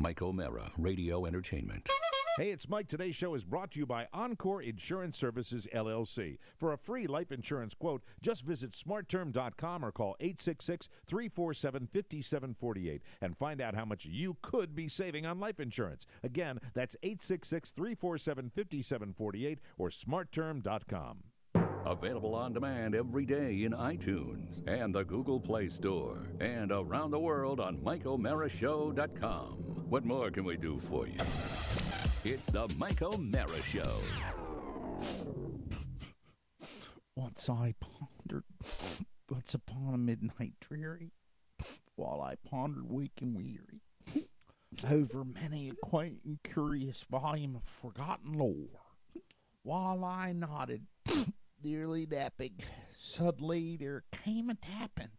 Mike O'Mara, Radio Entertainment. Hey, it's Mike. Today's show is brought to you by Encore Insurance Services, LLC. For a free life insurance quote, just visit smartterm.com or call 866-347-5748 and find out how much you could be saving on life insurance. Again, that's 866-347-5748 or smartterm.com. Available on demand every day in iTunes and the Google Play Store and around the world on MikeO'MaraShow.com. What more can we do for you? It's the Mike O'Mara Show. Once I pondered, once upon a midnight dreary, while I pondered weak and weary, over many a quaint and curious volume of forgotten lore, while I nodded, nearly napping, suddenly there came a tapping,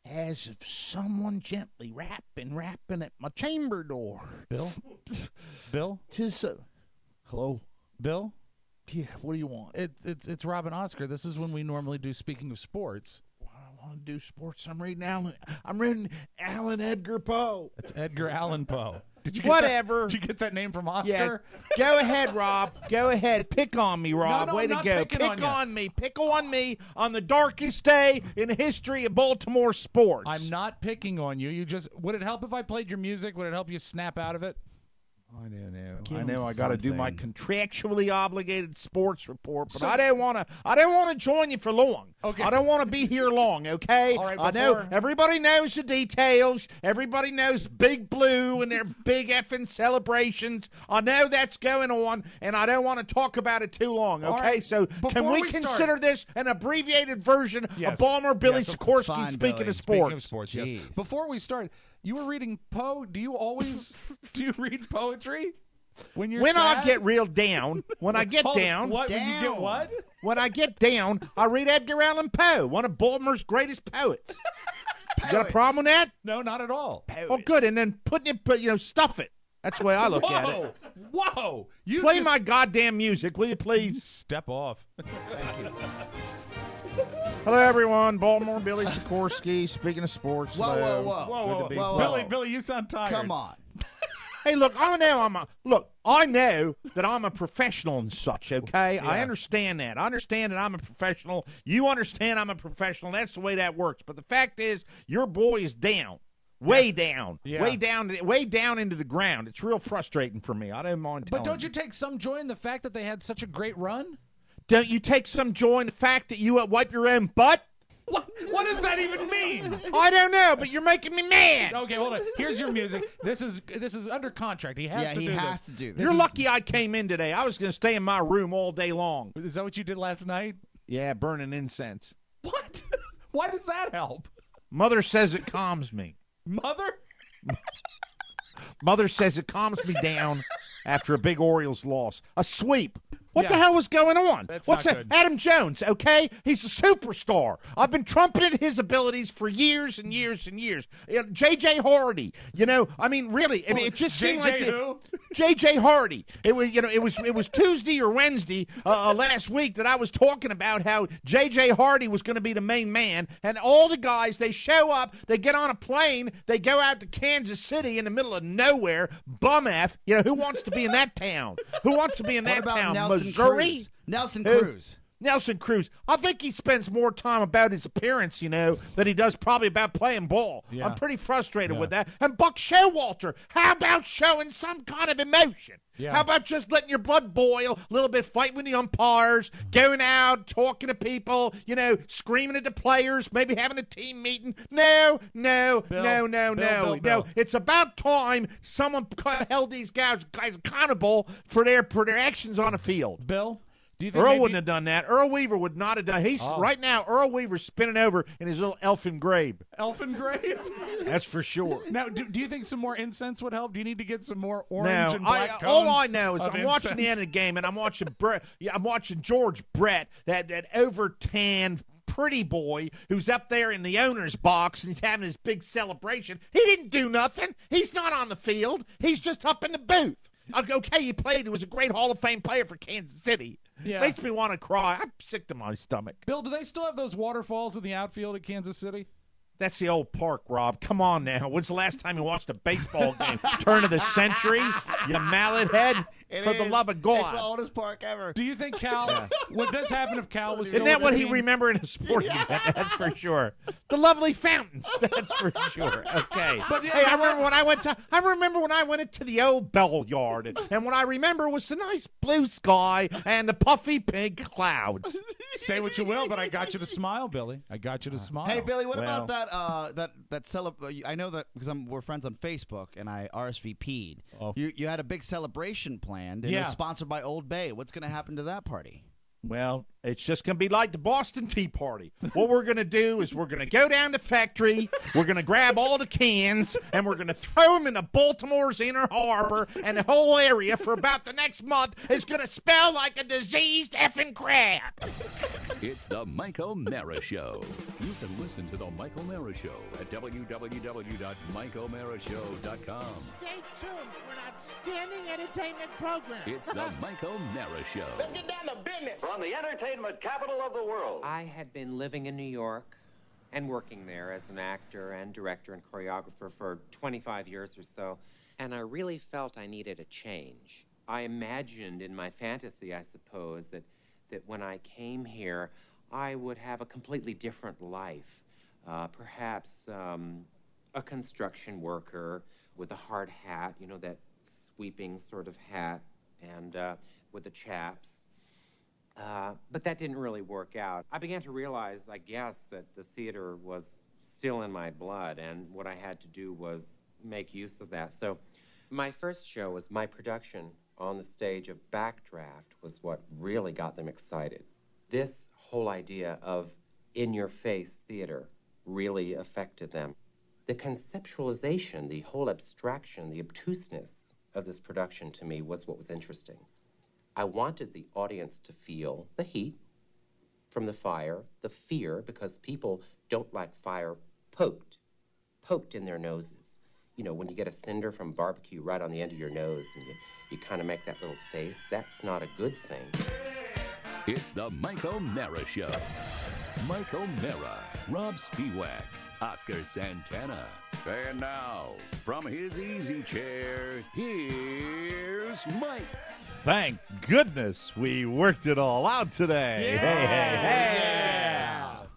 as if someone gently rapping at my chamber door. Bill? Bill? Hello? Bill? Yeah, what do you want? It's Rob and Oscar. This is when we normally do Speaking of Sports. I want to do sports. I'm reading Alan Edgar Poe. It's Edgar Allan Poe. Did you get Whatever. Did you get that name from Oscar? Yeah. Go ahead, Rob. Go ahead. Pick on me, Rob. No, Way I'm to not go. picking Pick on on me. Pick on me on the darkest day in the history of Baltimore sports. I'm not picking on you. You just would it help if I played your music? Would it help you snap out of it? I don't know. Give I know. him I got to do my something. contractually obligated sports report, but So- I don't want to. I don't want to join you for long. Okay. I don't want to be here long. Okay. All right, I know before- everybody knows the details. Everybody knows Big Blue and their big effing celebrations. I know that's going on, and I don't want to talk about it too long. All Okay. right, So can before we we start- consider this an abbreviated version Yes. of Balmer Billy Yes, of Sikorsky fine, speaking Billy. of Speaking sports? of sports, yes. Jeez. Before we start, you were reading Poe. Do you always do you read poetry when you're When sad? I get real down, when I get Hold on, down, what? When you get Down. what? when I get down, I read Edgar Allan Poe, one of Baltimore's greatest poets. You got a problem with that? No, not at all. Oh, good. And then stuff it. That's the way I look at it. Whoa! You Play just- my goddamn music, will you please? Step off. Hello, everyone. Baltimore Billy Sikorsky, speaking of sports. Whoa, Hello. whoa, whoa. Whoa, Good whoa, to be whoa, back. Billy, you sound tired. Come on. Hey, look, I know that I'm a professional and such, okay? I understand that. I understand that I'm a professional. You understand I'm a professional. That's the way that works. But the fact is, your boy is down. Way down. Yeah. Way down into the ground. It's real frustrating for me. I don't mind telling But don't you take some joy in the fact that they had such a great run? Don't you take some joy in the fact that you wipe your own butt? What does that even mean? I don't know, but you're making me mad. Okay, hold on. Here's your music. This is under contract. He has to he do has this. to do this. You're lucky I came in today. I was going to stay in my room all day long. Is that what you did last night? Yeah, burning incense. What? Why does that help? Mother says it calms me. Mother? Mother says it calms me down after a big Orioles loss. A sweep. What the Yeah. hell was going on? That's What's not that? good. Adam Jones, okay? He's a superstar. I've been trumpeting his abilities for years and years and years. J.J. Hardy, really, it just seemed like J.J. who? J.J. Hardy. It was Tuesday or Wednesday last week that I was talking about how J.J. Hardy was going to be the main man, and all the guys, they show up, they get on a plane, they go out to Kansas City in the middle of nowhere, bum F. Who wants to be in that town? Who wants to be in What that about town? Nelson Missouri? Cruz? Nelson Who? Cruz. Nelson Cruz. I think he spends more time about his appearance, than he does probably about playing ball. Yeah. I'm pretty frustrated Yeah. with that. And Buck Showalter, how about showing some kind of emotion? Yeah. How about just letting your blood boil a little bit, fighting with the umpires, going out, talking to people, screaming at the players, maybe having a team meeting? No. Bill. It's about time someone held these guys accountable for their actions on the field. Bill? Do you think Earl maybe- wouldn't have done that. Earl Weaver would not have done. Right now. Earl Weaver's spinning over in his little elfin grave. Elfin grave? That's for sure. Now, do you think some more incense would help? Do you need to get some more No, orange and black cones all I know is of I'm watching the incense? end of the game, and I'm watching I'm watching George Brett, that over tanned pretty boy who's up there in the owner's box, and he's having his big celebration. He didn't do nothing. He's not on the field. He's just up in the booth. Okay, he played. He was a great Hall of Fame player for Kansas City. Yeah. Makes me want to cry. I'm sick to my stomach. Bill, do they still have those waterfalls in the outfield at Kansas City? That's the old park, Rob. Come on now. When's the last time you watched a baseball game? Turn of the century? You mallet head? For the love of God. It's the oldest park ever. Do you think Cal, would this happen if Cal was Isn't still that with what the he team? remembered in a sporting event? That's for sure. The lovely fountains. That's for sure. Okay. But, Hey, I remember when I went into the old bell yard, and what I remember was the nice blue sky and the puffy pink clouds. Say what you will, but I got you to smile, Billy. I got you to smile. Hey, Billy, what Well. about that I know that because we're friends on Facebook, and I RSVP'd. Oh. You had a big celebration planned, and it Yeah. was sponsored by Old Bay. What's going to happen to that party? Well, it's just going to be like the Boston Tea Party. What we're going to do is we're going to go down to the factory, we're going to grab all the cans, and we're going to throw them into Baltimore's Inner Harbor, and the whole area for about the next month is going to smell like a diseased effing crab. It's the Mike O'Mara Show. You can listen to the Mike O'Mara Show at www.mikeomarashow.com. Stay tuned for an outstanding entertainment program. It's the Mike O'Mara Show. Let's get down to business. From the entertainment capital of the world. I had been living in New York and working there as an actor and director and choreographer for 25 years or so, and I really felt I needed a change. I imagined in my fantasy, I suppose, that when I came here, I would have a completely different life. Perhaps a construction worker with a hard hat, you know, that sweeping sort of hat, and with the chaps. But that didn't really work out. I began to realize, I guess, that the theater was still in my blood, and what I had to do was make use of that. So my first show was my production on the stage of Backdraft was what really got them excited. This whole idea of in-your-face theater really affected them. The conceptualization, the whole abstraction, the obtuseness of this production to me was what was interesting. I wanted the audience to feel the heat from the fire, the fear, because people don't like fire poked in their noses. You know, when you get a cinder from barbecue right on the end of your nose and you kind of make that little face, that's not a good thing. It's the Mike O'Mara Show. Mike O'Mara, Rob Spiewak, Oscar Santana. And now, from his easy chair, here's Mike. Thank goodness we worked it all out today. Hey.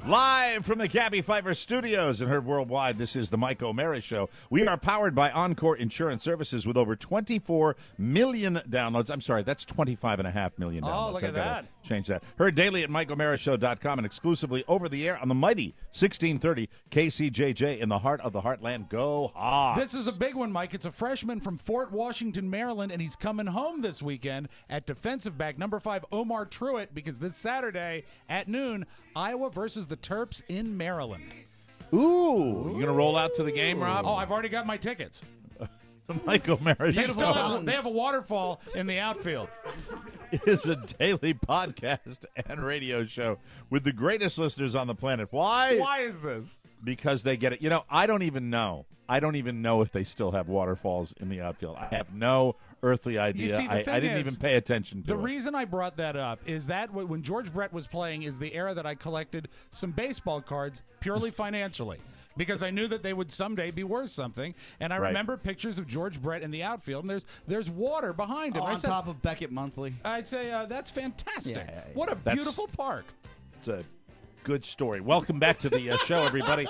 Live from the Gabby Pfeiffer Studios and heard worldwide, this is the Mike O'Mara Show. We are powered by Encore Insurance Services with over 24 million downloads. I'm sorry, that's 25.5 million downloads. Oh, look at I've got to that. change that. Heard daily at MikeO'MaraShow.com and exclusively over the air on the mighty 1630 KCJJ in the heart of the heartland. Go Hawks. This is a big one, Mike. It's a freshman from Fort Washington, Maryland, and he's coming home this weekend at defensive back number 5, Omar Truitt, because this Saturday at noon, Iowa versus the Terps in Maryland. Ooh. You going to roll out to the game, Rob? Oh, I've already got my tickets. The Mike O'Mara They Show still have a waterfall in the outfield. is a daily podcast and radio show with the greatest listeners on the planet. Why? Why is this? Because they get it. You know, I don't even know if they still have waterfalls in the outfield. I have no earthly idea. see, the I thing didn't is, even pay attention to The it. reason I brought that up is that when George Brett was playing is the era that I collected some baseball cards purely financially. Because I knew that they would someday be worth something, and I Right. remember pictures of George Brett in the outfield, and there's water behind him. I On said, top of Beckett Monthly. I'd say that's fantastic. Yeah. What a That's- beautiful park. It's a good story. Welcome back to the show, everybody.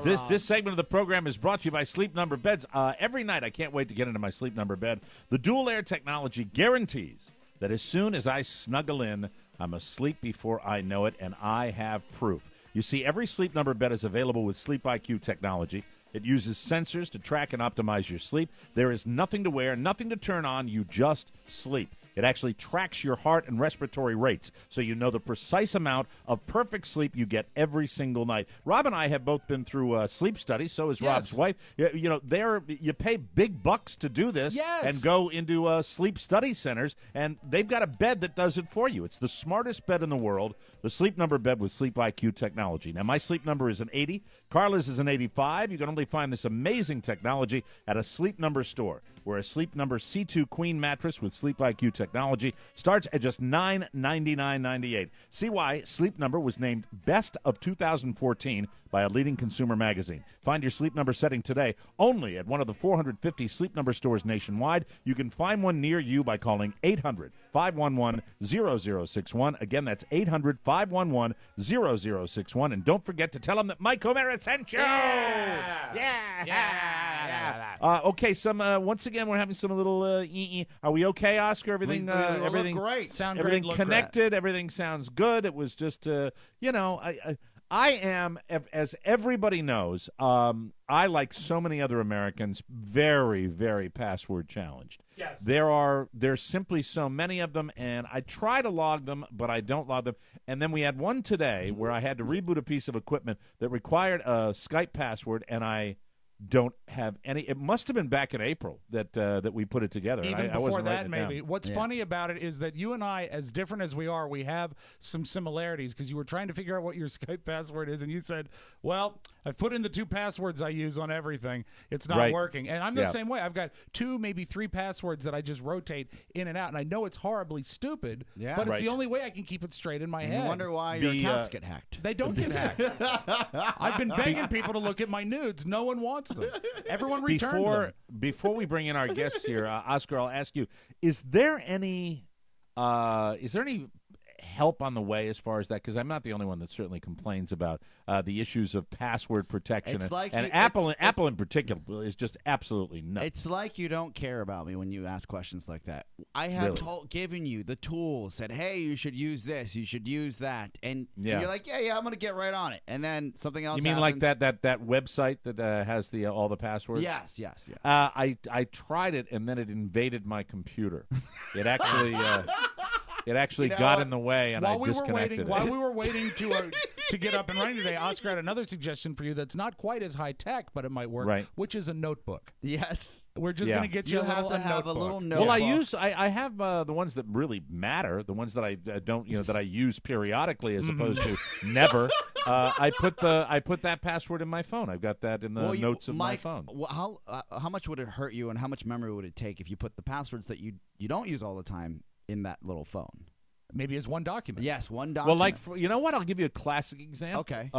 This segment of the program is brought to you by Sleep Number Beds. Every night, I can't wait to get into my Sleep Number bed. The dual air technology guarantees that as soon as I snuggle in, I'm asleep before I know it, and I have proof. You see, every Sleep Number bed is available with Sleep IQ technology. It uses sensors to track and optimize your sleep. There is nothing to wear, nothing to turn on. You just sleep. It actually tracks your heart and respiratory rates, so you know the precise amount of perfect sleep you get every single night. Rob and I have both been through a sleep study. So has Rob's wife. You know, you pay big bucks to do this Yes. and go into sleep study centers, and they've got a bed that does it for you. It's the smartest bed in the world, the Sleep Number bed with Sleep IQ technology. Now, my sleep number is an 80. Carla's is an 85. You can only find this amazing technology at a Sleep Number store, where a Sleep Number C2 Queen mattress with Sleep IQ technology starts at just $999.98. See why Sleep Number was named Best of 2014 by a leading consumer magazine. Find your Sleep Number setting today only at one of the 450 Sleep Number stores nationwide. You can find one near you by calling 800-511-0061. Again, that's 800-511-0061. And don't forget to tell them that Mike O'Mara sent you. Okay, once again, we're having some little Are we okay, Oscar? Everything everything look great. Sound everything great, look connected, everything sounds good. It was just I am, as everybody knows, I, like so many other Americans, very, very password challenged. Yes. There's simply so many of them, and I try to log them, but I don't log them. And then we had one today where I had to reboot a piece of equipment that required a Skype password, and I don't have any. It must have been back in April that we put it together. Even I before wasn't that, writing it down. maybe. What's funny about it is that you and I, as different as we are, we have some similarities because you were trying to figure out what your Skype password is, and you said, well, I've put in the 2 passwords I use on everything. It's not Right. working. And I'm the same way. I've got 2, maybe 3 passwords that I just rotate in and out, and I know it's horribly stupid, Yeah. but it's Right. the only way I can keep it straight in my You head. wonder why your The, accounts get hacked. They don't get hacked. I've been begging people to look at my nudes. No one wants them. Everyone returned them. Before we bring in our guests here, Oscar, I'll ask you: Is there any help on the way as far as that? Because I'm not the only one that certainly complains about the issues of password protection. It's like and you- Apple it's- in particular is just absolutely nuts. It's like you don't care about me when you ask questions like that. I have given you the tools, said, hey, you should use this, you should use that. And Yeah. you're like, yeah, I'm going to get right on it. And then something else You mean like happens. that website that has the all the passwords? Yes. I tried it and then it invaded my computer. It actually got in the way and I disconnected it. While we were waiting to get up and running today, Oscar had another suggestion for you that's not quite as high tech, but it might work. Right. Which is a notebook. Yes. We're just Yeah. going to get you, You a have little, to have a notebook. little notebook. Well, I have the ones that really matter, the ones that I don't, that I use periodically as opposed to never. I put that password in my phone. I've got that in the notes of my phone. How much would it hurt you, and how much memory would it take if you put the passwords that you don't use all the time in that little phone? Maybe as one document. Yes, one Well, document. you know what? I'll give you a classic example. Okay.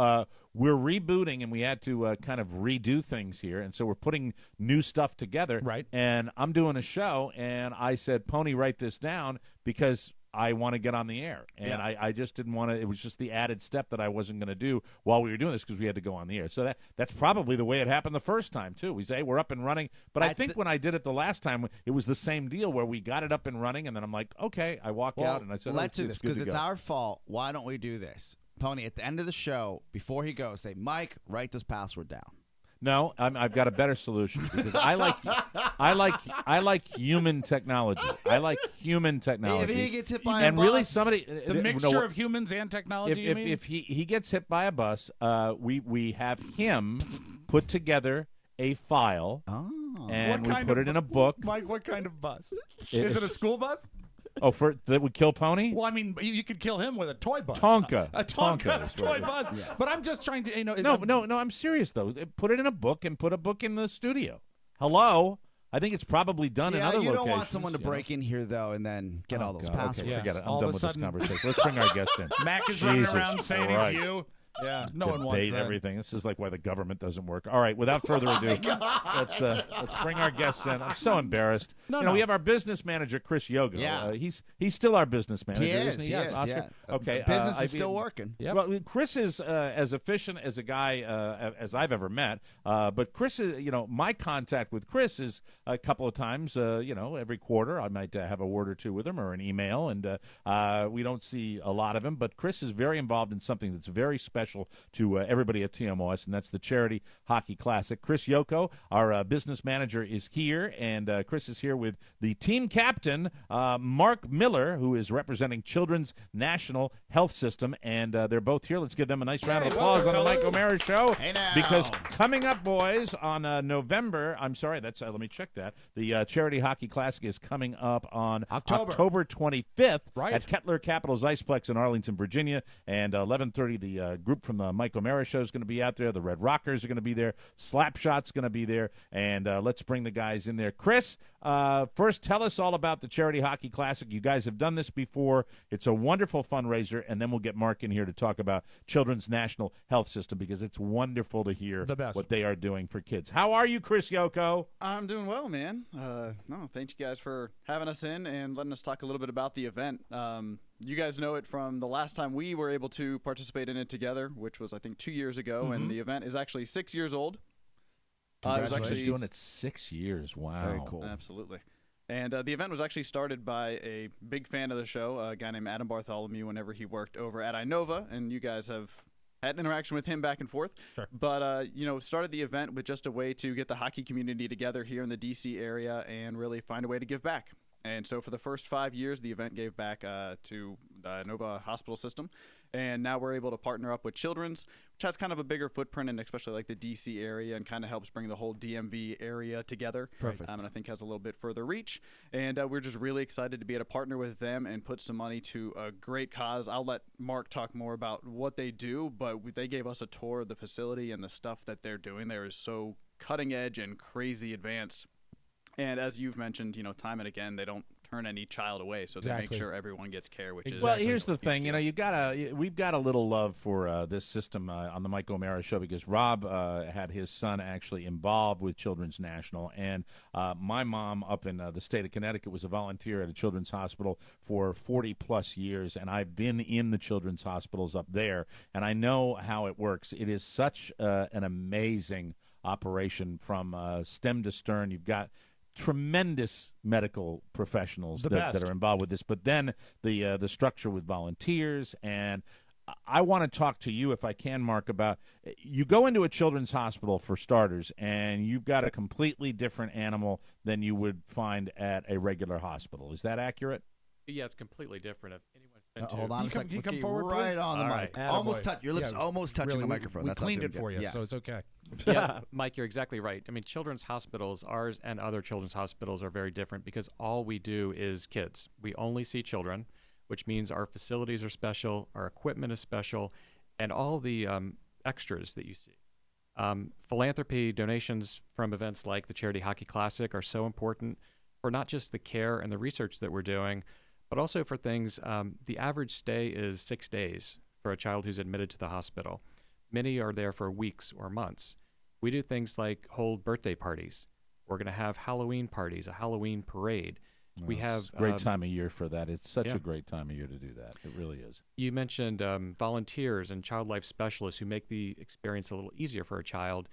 We're rebooting, and we had to kind of redo things here, and so we're putting new stuff together. Right. And I'm doing a show, and I said, Pony, write this down because I want to get on the air. And Yeah. I just didn't want to. It was just the added step that I wasn't going to do while we were doing this because we had to go on the air. So that's probably the way it happened the first time, too. We say, we're up and running. But I think when I did it the last time, it was the same deal where we got it up and running, and then I'm like, okay, I walk out, and I said, let's do this because it's our fault. Why don't we do this? Pony, at the end of the show, before he goes, say, Mike, write this password down. No, I've got a better solution because I like human technology. I like human technology. If he gets hit by and a really bus, somebody The mixture of humans and technology, you mean? if he gets hit by a bus, we have him put together a file and we put it in a book. Mike, what kind of bus? Is it a school bus? Oh, that would kill Pony? Well, I mean, you could kill him with a toy bus. Tonka. A Tonka is toy what it is. bus. Yes. But I'm just trying to, No, I'm serious though. Put it in a book and put a book in the studio. Hello? I think it's probably done in Yeah, other you locations. don't want someone to break in here, though, and then get all those God, passwords. okay, Yes. forget it. I'm All done of a with this sudden- conversation. Let's bring our guest in. Mac is running Jesus around saying Christ. he's you. Yeah, no one wants Debate that. everything. This is like why the government doesn't work. All right, without further ado, let's bring our guests in. I'm so embarrassed. No. We have our business manager, Chris Yogo. Yeah. he's still our business manager, He is, isn't he? he is, Oscar? yeah. Okay. Business is still working. Yep. Well, Chris is as efficient as a guy as I've ever met. But Chris is, my contact with Chris is a couple of times, every quarter. I might have a word or two with him or an email, and we don't see a lot of him. But Chris is very involved in something that's very special to everybody at Tmos, and that's the Charity Hockey Classic. Chris Yoko, our business manager, is here, and Chris is here with the team captain, Mark Miller, who is representing Children's National Health System, and they're both here. Let's give them a nice round of applause on the Mike O'Mara Show. Hey now. Because coming up, boys, on November, I'm sorry, that's let me check that. The Charity Hockey Classic is coming up on October 25th Right. at Kettler Capitals Iceplex in Arlington, Virginia, and 11:30 the group group from the Mike O'Mara Show is going to be out there. The Red Rockers are going to be there. Slapshot's going to be there. And let's bring the guys in there. Chris, first tell us all about the Charity Hockey Classic. You guys have done this before. It's a wonderful fundraiser. And then we'll get Mark in here to talk about Children's National Health System because it's wonderful to hear what they are doing for kids. How are you, Chris Yoko? I'm doing well, man. No, thank you guys for having us in and letting us talk a little bit about the event. You guys know it from the last time we were able to participate in it together, which was, I think, 2 years ago, and the event is actually 6 years old. Congratulations. Doing it 6 years. Wow. Very cool. Absolutely. And the event was actually started by a big fan of the show, a guy named Adam Bartholomew, whenever he worked over at Inova, and you guys have had an interaction with him back and forth. Sure. But, started the event with just a way to get the hockey community together here in the D.C. area and really find a way to give back. And so for the first 5 years, the event gave back to the Nova Hospital System. And now we're able to partner up with Children's, which has kind of a bigger footprint, and especially like the D.C. area, and kind of helps bring the whole DMV area together. Perfect. And I think has a little bit further reach. And we're just really excited to be able to partner with them and put some money to a great cause. I'll let Mark talk more about what they do, but they gave us a tour of the facility, and the stuff that they're doing there is so cutting edge and crazy advanced. And as you've mentioned, time and again, they don't turn any child away, so they make sure everyone gets care, which is well. Here's the thing, we've got a little love for this system on the Mike O'Mara Show because Rob had his son actually involved with Children's National, and my mom up in the state of Connecticut was a volunteer at a children's hospital for 40 plus years, and I've been in the children's hospitals up there, and I know how it works. It is such an amazing operation from stem to stern. You've got tremendous medical professionals that are involved with this, but then the structure with volunteers. And I want to talk to you, if I can, Mark, about you go into a children's hospital for starters, and you've got a completely different animal than you would find at a regular hospital. Is that accurate? Yeah, it's completely different. If anyone's been to hold on a second. Can you come Get forward, right please? on the All mic. right. Almost touch your lips. Almost touching really, the microphone. We That sounds cleaned it good. for you, Yes. so it's okay. Yeah, Mike, you're exactly right. I mean, children's hospitals, ours and other children's hospitals, are very different because all we do is kids. We only see children, which means our facilities are special, our equipment is special, and all the extras that you see. Philanthropy donations from events like the Charity Hockey Classic are so important for not just the care and the research that we're doing, but also for things. The average stay is 6 days for a child who's admitted to the hospital. Many are there for weeks or months. We do things like hold birthday parties. We're going to have Halloween parties, a Halloween parade. We have it's a great time of year for that. It's such a great time of year to do that. It really is. You mentioned volunteers and child life specialists who make the experience a little easier for a child.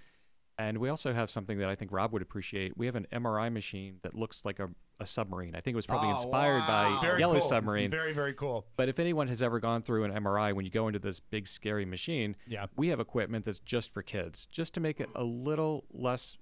And we also have something that I think Rob would appreciate. We have an MRI machine that looks like a submarine. I think it was probably inspired by Very Yellow cool. Submarine. Very, very cool. But if anyone has ever gone through an MRI, when you go into this big, scary machine, we have equipment that's just for kids, just to make it a little less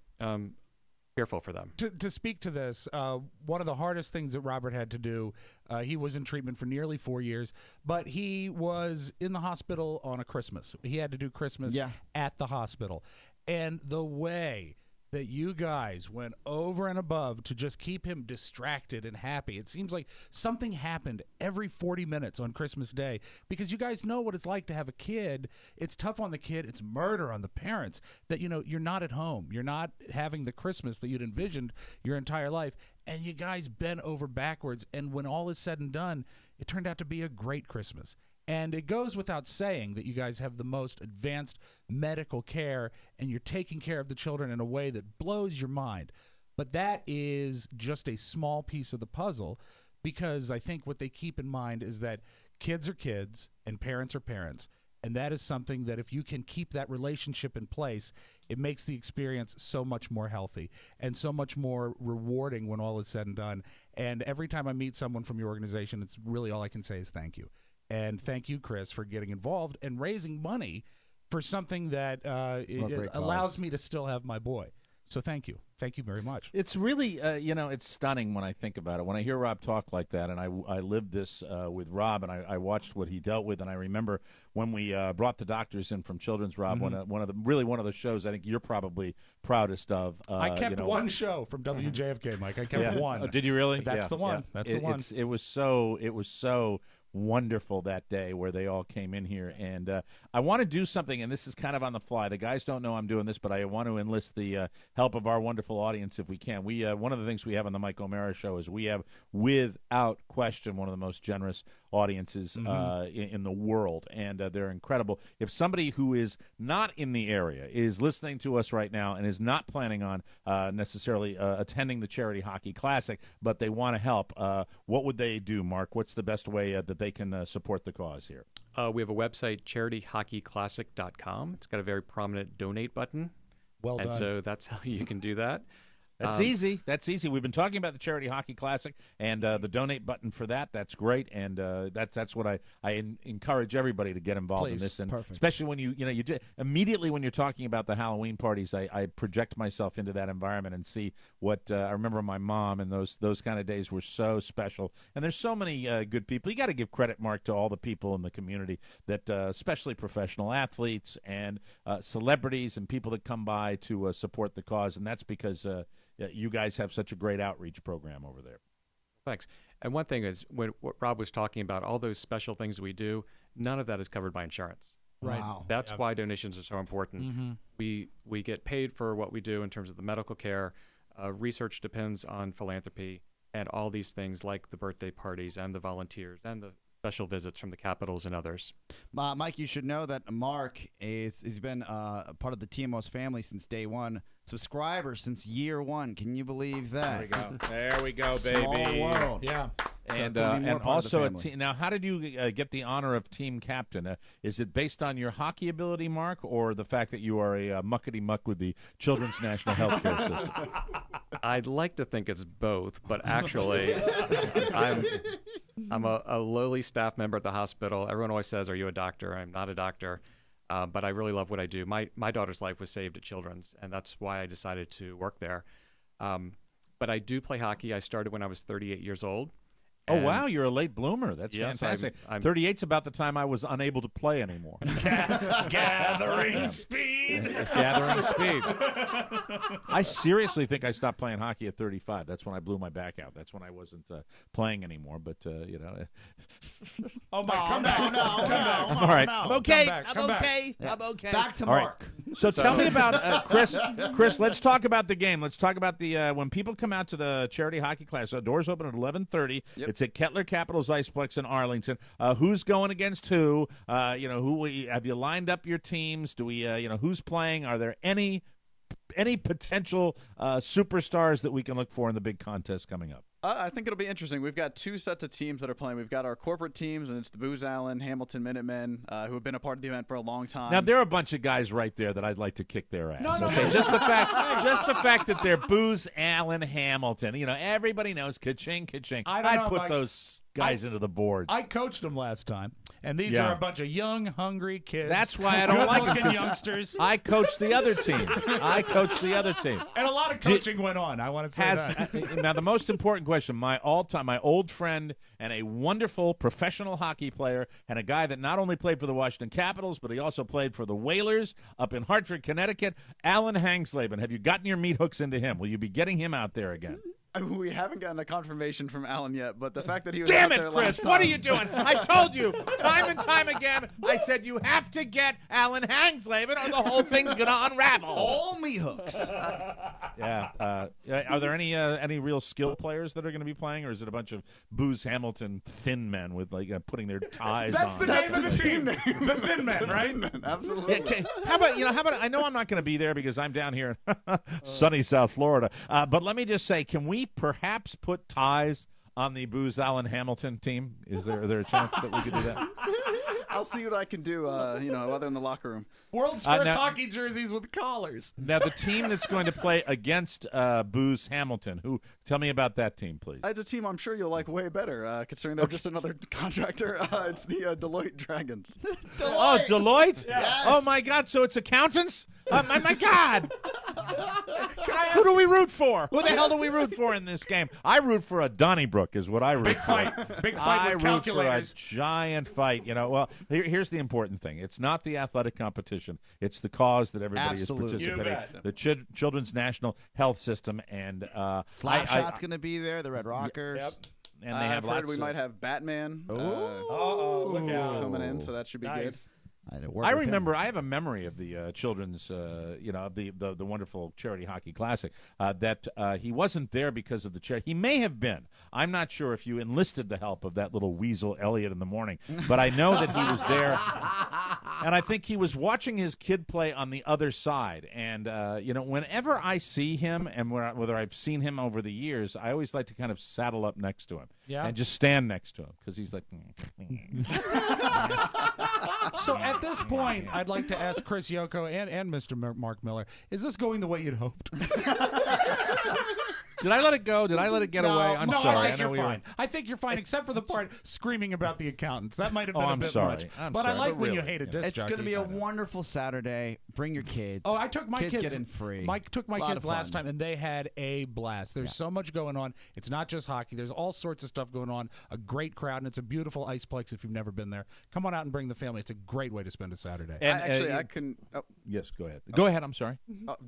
fearful for them. To speak to this, one of the hardest things that Robert had to do, he was in treatment for nearly 4 years, but he was in the hospital on a Christmas. He had to do Christmas at the hospital. And the way that you guys went over and above to just keep him distracted and happy. It seems like something happened every 40 minutes on Christmas Day because you guys know what it's like to have a kid. It's tough on the kid. It's murder on the parents that, you're not at home. You're not having the Christmas that you'd envisioned your entire life. And you guys bent over backwards. And when all is said and done, it turned out to be a great Christmas. And it goes without saying that you guys have the most advanced medical care and you're taking care of the children in a way that blows your mind. But that is just a small piece of the puzzle because I think what they keep in mind is that kids are kids and parents are parents. And that is something that if you can keep that relationship in place, it makes the experience so much more healthy and so much more rewarding when all is said and done. And every time I meet someone from your organization, it's really all I can say is thank you. And thank you, Chris, for getting involved and raising money for something that it allows me to still have my boy. So thank you. Thank you very much. It's really, it's stunning when I think about it. When I hear Rob talk like that, and I lived this with Rob, and I watched what he dealt with, and I remember when we brought the doctors in from Children's, Rob, one of the shows I think you're probably proudest of. I kept one show from WJFK, Mike. I kept one. Oh, did you really? That's the one. That's the one. It was so wonderful that day where they all came in here. And I want to do something, and this is kind of on the fly. The guys don't know I'm doing this, but I want to enlist the help of our wonderful audience if we can. We one of the things we have on the Mike O'Mara Show is we have, without question, one of the most generous audiences in the world, and they're incredible. If somebody who is not in the area is listening to us right now and is not planning on necessarily attending the Charity Hockey Classic, but they want to help, what would they do, Mark? What's the best way that they can support the cause here? We have a website, charityhockeyclassic.com. It's got a very prominent donate button. Well done. And so that's how you can do that. That's easy. That's easy. We've been talking about the Charity Hockey Classic and the donate button for that. That's great, and that's what I encourage everybody to get involved in this. And especially when you immediately when you're talking about the Halloween parties, I project myself into that environment and see what I remember. My mom and those kind of days were so special. And there's so many good people. You got to give credit, Mark, to all the people in the community that, especially professional athletes and celebrities and people that come by to support the cause, and that's because. You guys have such a great outreach program over there. Thanks. And one thing is, what Rob was talking about, all those special things we do, none of that is covered by insurance. Right. Wow. That's why donations are so important. We get paid for what we do in terms of the medical care. Research depends on philanthropy and all these things like the birthday parties and the volunteers and the special visits from the Capitals and others. Mike, you should know that Mark he's been part of the Tmos family since day one. Subscriber since year one. Can you believe that? There we go, baby. Small world. Yeah. And and also, now, how did you get the honor of team captain? Is it based on your hockey ability, Mark, or the fact that you are a muckety-muck with the Children's National Healthcare System? I'd like to think it's both, but actually, I'm a lowly staff member at the hospital. Everyone always says, "Are you a doctor?" I'm not a doctor, but I really love what I do. My daughter's life was saved at Children's, and that's why I decided to work there. But I do play hockey. I started when I was 38 years old. Oh, wow, you're a late bloomer. That's Yes, fantastic. I'm 38's about the time I was unable to play anymore. Gathering speed. Gathering speed. I seriously think I stopped playing hockey at 35. That's when I blew my back out. That's when I wasn't playing anymore. But, Oh, my, come back. No. I'm all right. I'm okay. Come back. I'm okay. Back to All right. Mark. So tell me about Chris. Chris, let's talk about the game. Let's talk about the when people come out to the Charity Hockey Class. Doors open at 11:30. Yep. It's at Kettler Capitals Iceplex in Arlington. Who's going against who? Have you lined up your teams? Do we? Who's playing? Are there any potential superstars that we can look for in the big contest coming up? I think it'll be interesting. We've got two sets of teams that are playing. We've got our corporate teams, and it's the Booz Allen, Hamilton Minutemen, who have been a part of the event for a long time. Now there are a bunch of guys right there that I'd like to kick their ass. No. Just the fact that they're Booz Allen, Hamilton. Everybody knows ka-ching. I'd put those guys into the boards. I coached them last time, and these are a bunch of young, hungry kids. That's why I don't like them. Good-looking youngsters. I coached the other team. And a lot of coaching went on. I want to say that. Now, the most important question, my old friend and a wonderful professional hockey player and a guy that not only played for the Washington Capitals, but he also played for the Whalers up in Hartford, Connecticut, Alan Hangsleben. Have you gotten your meat hooks into him? Will you be getting him out there again? We haven't gotten a confirmation from Alan yet, but the fact that he was Damn out it, there Chris! last time, What are you doing? I told you time and time again. I said you have to get Alan Hangsleben, or the whole thing's gonna unravel. All me hooks. Yeah. Are there any real skill players that are going to be playing, or is it a bunch of Booz Hamilton thin men with putting their ties That's on? the name of the team. The Thin Men, right? Absolutely. Yeah, okay. How about I know I'm not going to be there because I'm down here in sunny South Florida. But let me just say, can we perhaps put ties on the Booz Allen Hamilton team? Is there a chance that we could do that? I'll see what I can do, other in the locker room. World's first hockey jerseys with collars. Now, the team that's going to play against Booz Hamilton, tell me about that team, please. It's a team I'm sure you'll like way better, considering they're just another contractor. It's the Deloitte Dragons. Oh, Deloitte? Yes. Oh, my God, so it's accountants? My God. Who do we root for? Who the hell do we root for in this game? I root for a Donnybrook is what I root for. Big fight I with root calculators. for a giant fight. Well, here's the important thing. It's not the athletic competition. It's the cause that everybody Absolutely. is You participating. bet. The Children's National Health System. And Slapshot's going to be there, the Red Rockers. Yep. And they have I've heard lots we of- might have Batman Look out. coming in, so that should be Nice. I remember. I have a memory of the children's, of the wonderful charity hockey classic. That he wasn't there because of the charity. He may have been. I'm not sure if you enlisted the help of that little weasel Elliot in the morning, but I know that he was there, and I think he was watching his kid play on the other side. And whenever I see him, and whether I've seen him over the years, I always like to kind of saddle up next to him and just stand next to him because he's like. So at this point, I'd like to ask Chris Yoko and Mr. Mark Miller, is this going the way you'd hoped? Did I let it go? Did I let it get away? I'm no, sorry. I think know you're we were- fine. I think you're fine, except for the part screaming about the accountants. That might have been Oh, a I'm bit sorry. much. I'm but sorry, I like but when you really, hate a yeah. disc It's jockey. going to be a kinda. wonderful Saturday. Bring your kids. Oh, I took my kids. kids. Get in free. Mike took my Lot kids of last fun. time, and they had a blast. There's so much going on. It's not just hockey. There's all sorts of stuff going on. A great crowd, and it's a beautiful Iceplex if you've never been there. Come on out and bring the family. It's a great way to spend a Saturday. And, I couldn't. Oh, Yes, go ahead. Go ahead. I'm sorry.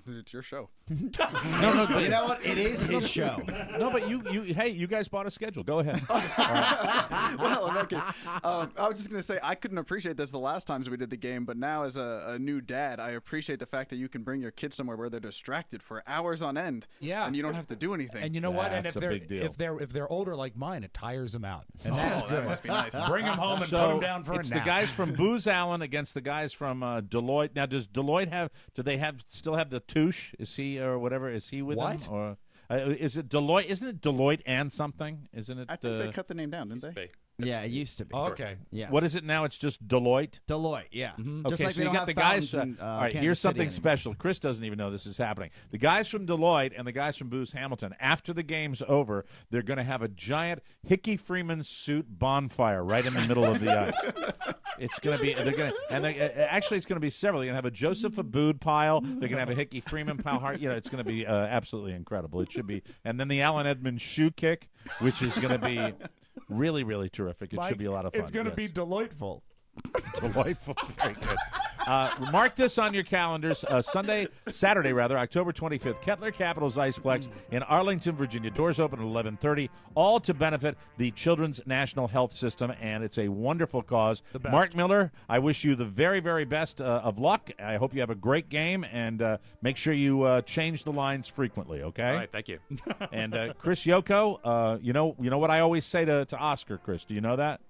it's your show. No, but You know what? It is his show. No, but you guys bought a schedule. Go ahead. Well, in that case, I was just going to say I couldn't appreciate this the last times we did the game, but now as a new dad, I appreciate the fact that you can bring your kids somewhere where they're distracted for hours on end. Yeah. And you don't have to do anything. And you know what? And That's if a they're big deal. if they're older like mine, it tires them out, and that's good. That must be nice. Bring them home and So put them down for it's a the nap. guys from Booz Allen against the guys from Deloitte. Now, does Deloitte have? Do they still have the Touche? Is he or whatever? Is he with What? them? Or is it Deloitte? Isn't it Deloitte and something? Isn't it? I think they cut the name down, didn't they? Yeah, it used to be. Oh, okay. Yeah. What is it now? It's just Deloitte. Deloitte, yeah. Just Okay, like so they you don't got have the guys. fountains in, all right, Kansas here's City something anymore. special. Chris doesn't even know this is happening. The guys from Deloitte and the guys from Booz Hamilton, after the game's over, they're going to have a giant Hickey Freeman suit bonfire right in the middle of the ice. It's going to be. They're going to, and actually, it's going to be several. They're going to have a Joseph Abood pile. They're going to have a Hickey Freeman pile. It's going to be absolutely incredible. It should be. And then the Alan Edmonds shoe kick, which is going to be really, really terrific. It Mike, should be a lot of fun. It's going to be Yes. delightful. Delightful. Very good. Mark this on your calendars. Saturday, October 25th, Kettler Capitals Iceplex in Arlington, Virginia. Doors open at 11:30, all to benefit the Children's National Health System, and it's a wonderful cause. The best. Mark Miller, I wish you the very, very best of luck. I hope you have a great game, and make sure you change the lines frequently, okay? All right, thank you. And Chris Yoko, you know what I always say to Oscar, Chris? Do you know that?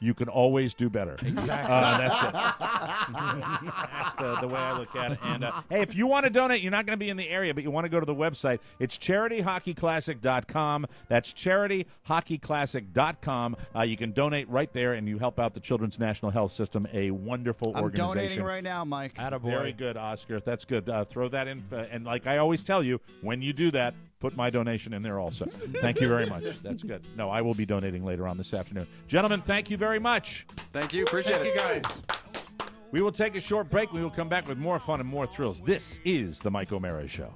You can always do better. Exactly. That's it. That's the way I look at it. And hey, if you want to donate, you're not going to be in the area, but you want to go to the website. It's charityhockeyclassic.com. That's charityhockeyclassic.com. You can donate right there, and you help out the Children's National Health System, a wonderful I'm organization. donating right now, Mike. Attaboy. Very good, Oscar. That's good. Throw that in. And like I always tell you, when you do that, put my donation in there also. Thank you very much. That's good. No, I will be donating later on this afternoon. Gentlemen, thank you very much. Thank you. Appreciate Thank it. you guys. We will take a short break. We will come back with more fun and more thrills. This is the Mike O'Mara Show.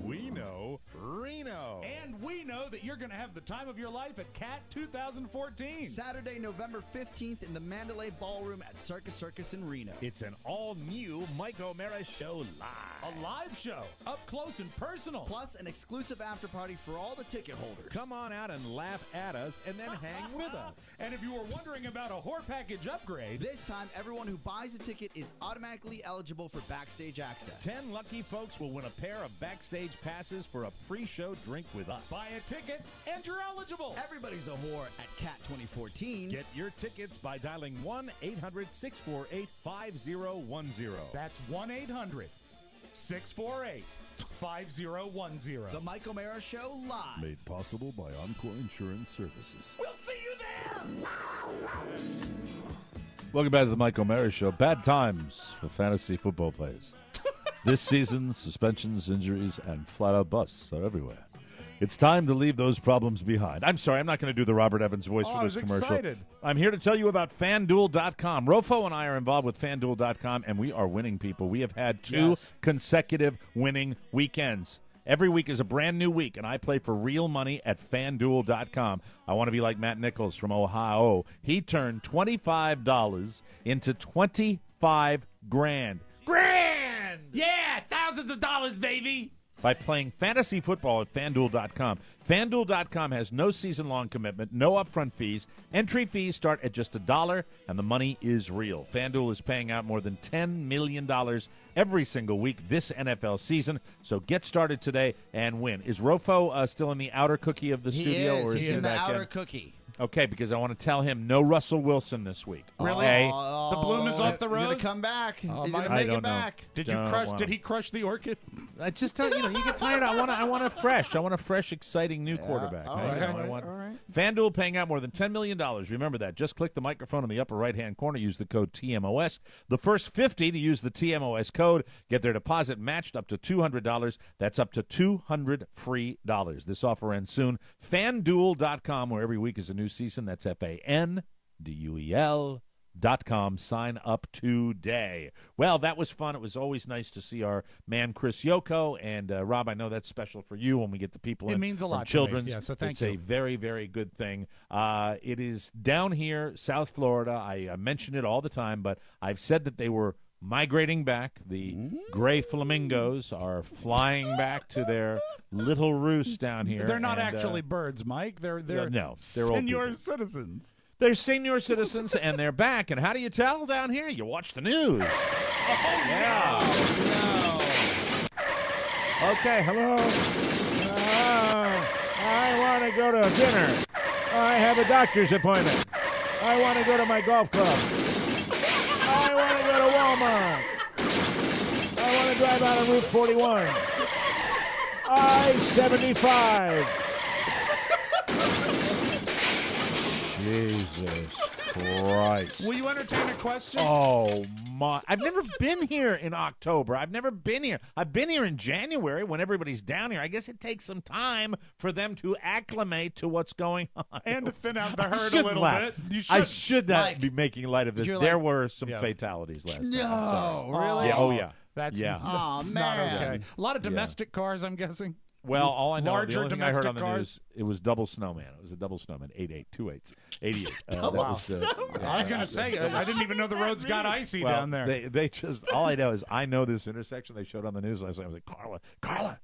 We know Reno. And we know that you're going to have the time of your life at CAT 2014. Saturday, November 15th in the Mandalay Ballroom at Circus Circus in Reno. It's an all-new Mike O'Mara Show live. A live show, up close and personal. Plus, an exclusive after party for all the ticket holders. Come on out and laugh at us and then hang with us. And if you were wondering about a whore package upgrade, This time, everyone who buys a ticket is automatically eligible for backstage access. 10 lucky folks will win a pair of backstage passes for a pre-show drink with us. buy a ticket and you're eligible. Everybody's a whore at CAT 2014. Get your tickets by dialing 1-800-648-5010. That's 1-800-648-5010. The Mike O'Mara Show live. Made possible by Encore Insurance Services. We'll see you there. Welcome back to the Mike O'Mara Show. Bad times for fantasy football players. This season, suspensions, injuries, and flat-out busts are everywhere. It's time to leave those problems behind. I'm sorry, I'm not going to do the Robert Evans voice for I this was commercial. excited. I'm here to tell you about FanDuel.com. Rofo and I are involved with FanDuel.com, and we are winning people. We have had 2 consecutive winning weekends. Every week is a brand new week, and I play for real money at FanDuel.com. I want to be like Matt Nichols from Ohio. He turned $25 into $25 grand. Yeah, thousands of dollars, baby. by playing fantasy football at FanDuel.com. FanDuel.com has no season-long commitment, no upfront fees. Entry fees start at just $1, and the money is real. FanDuel is paying out more than $10 million every single week this NFL season, so get started today and win. Is Rofo still in the outer cookie of the studio? Or is he in the back outer cookie. Okay, because I want to tell him no Russell Wilson this week. Really? Okay? The bloom is off the rose? He's going to come back. He's going to I make don't it know. back. Did he crush the orchid? I just tell you, you get tired. I want a fresh, exciting new quarterback. All right. FanDuel paying out more than $10 million. Remember that. Just click the microphone in the upper right-hand corner. Use the code TMOS. The first 50 to use the TMOS code get their deposit matched up to $200. That's up to $200 free dollars. This offer ends soon. FanDuel.com, where every week is a new season. That's FanDuel.com. Sign up today. Well, that was fun. It was always nice to see our man Chris Yoko. And, Rob, I know that's special for you when we get the people in. It means a lot from to me. Children's. Yeah, so thank it's you. a very, very good thing. It is down here, South Florida. I mention it all the time, but I've said that they were migrating back. The gray flamingos are flying back to their little roost down here. They're not and, actually birds, Mike. They're no, they're old senior people. citizens. They're senior citizens, and they're back. And how do you tell down here? You watch the news. Yeah. Okay, hello. I want to go to dinner. I have a doctor's appointment. I want to go to my golf club. I want to go to Walmart. I want to drive out on Route 41. I-75. Jesus Christ. Will you entertain a question? Oh, my. I've never been here in October. I've never been here. I've been here in January when everybody's down here. I guess it takes some time for them to acclimate to what's going on. And to thin out the herd a shouldn't little laugh. bit. You I should. should not Mike, be making light of this. you're There like- were some fatalities last night. I'm No, sorry. really? Yeah, oh, yeah. That's, Yeah. that's Oh, not man. okay. A lot of domestic cars, I'm guessing. Well, all I know, the Larger only thing I heard on the domestic news, it was double snowman. It was a double snowman, 88. Double I was going to say, I didn't even know the roads got icy down there. They just, all I know is I know this intersection. They showed on the news last night. I was like, Carla,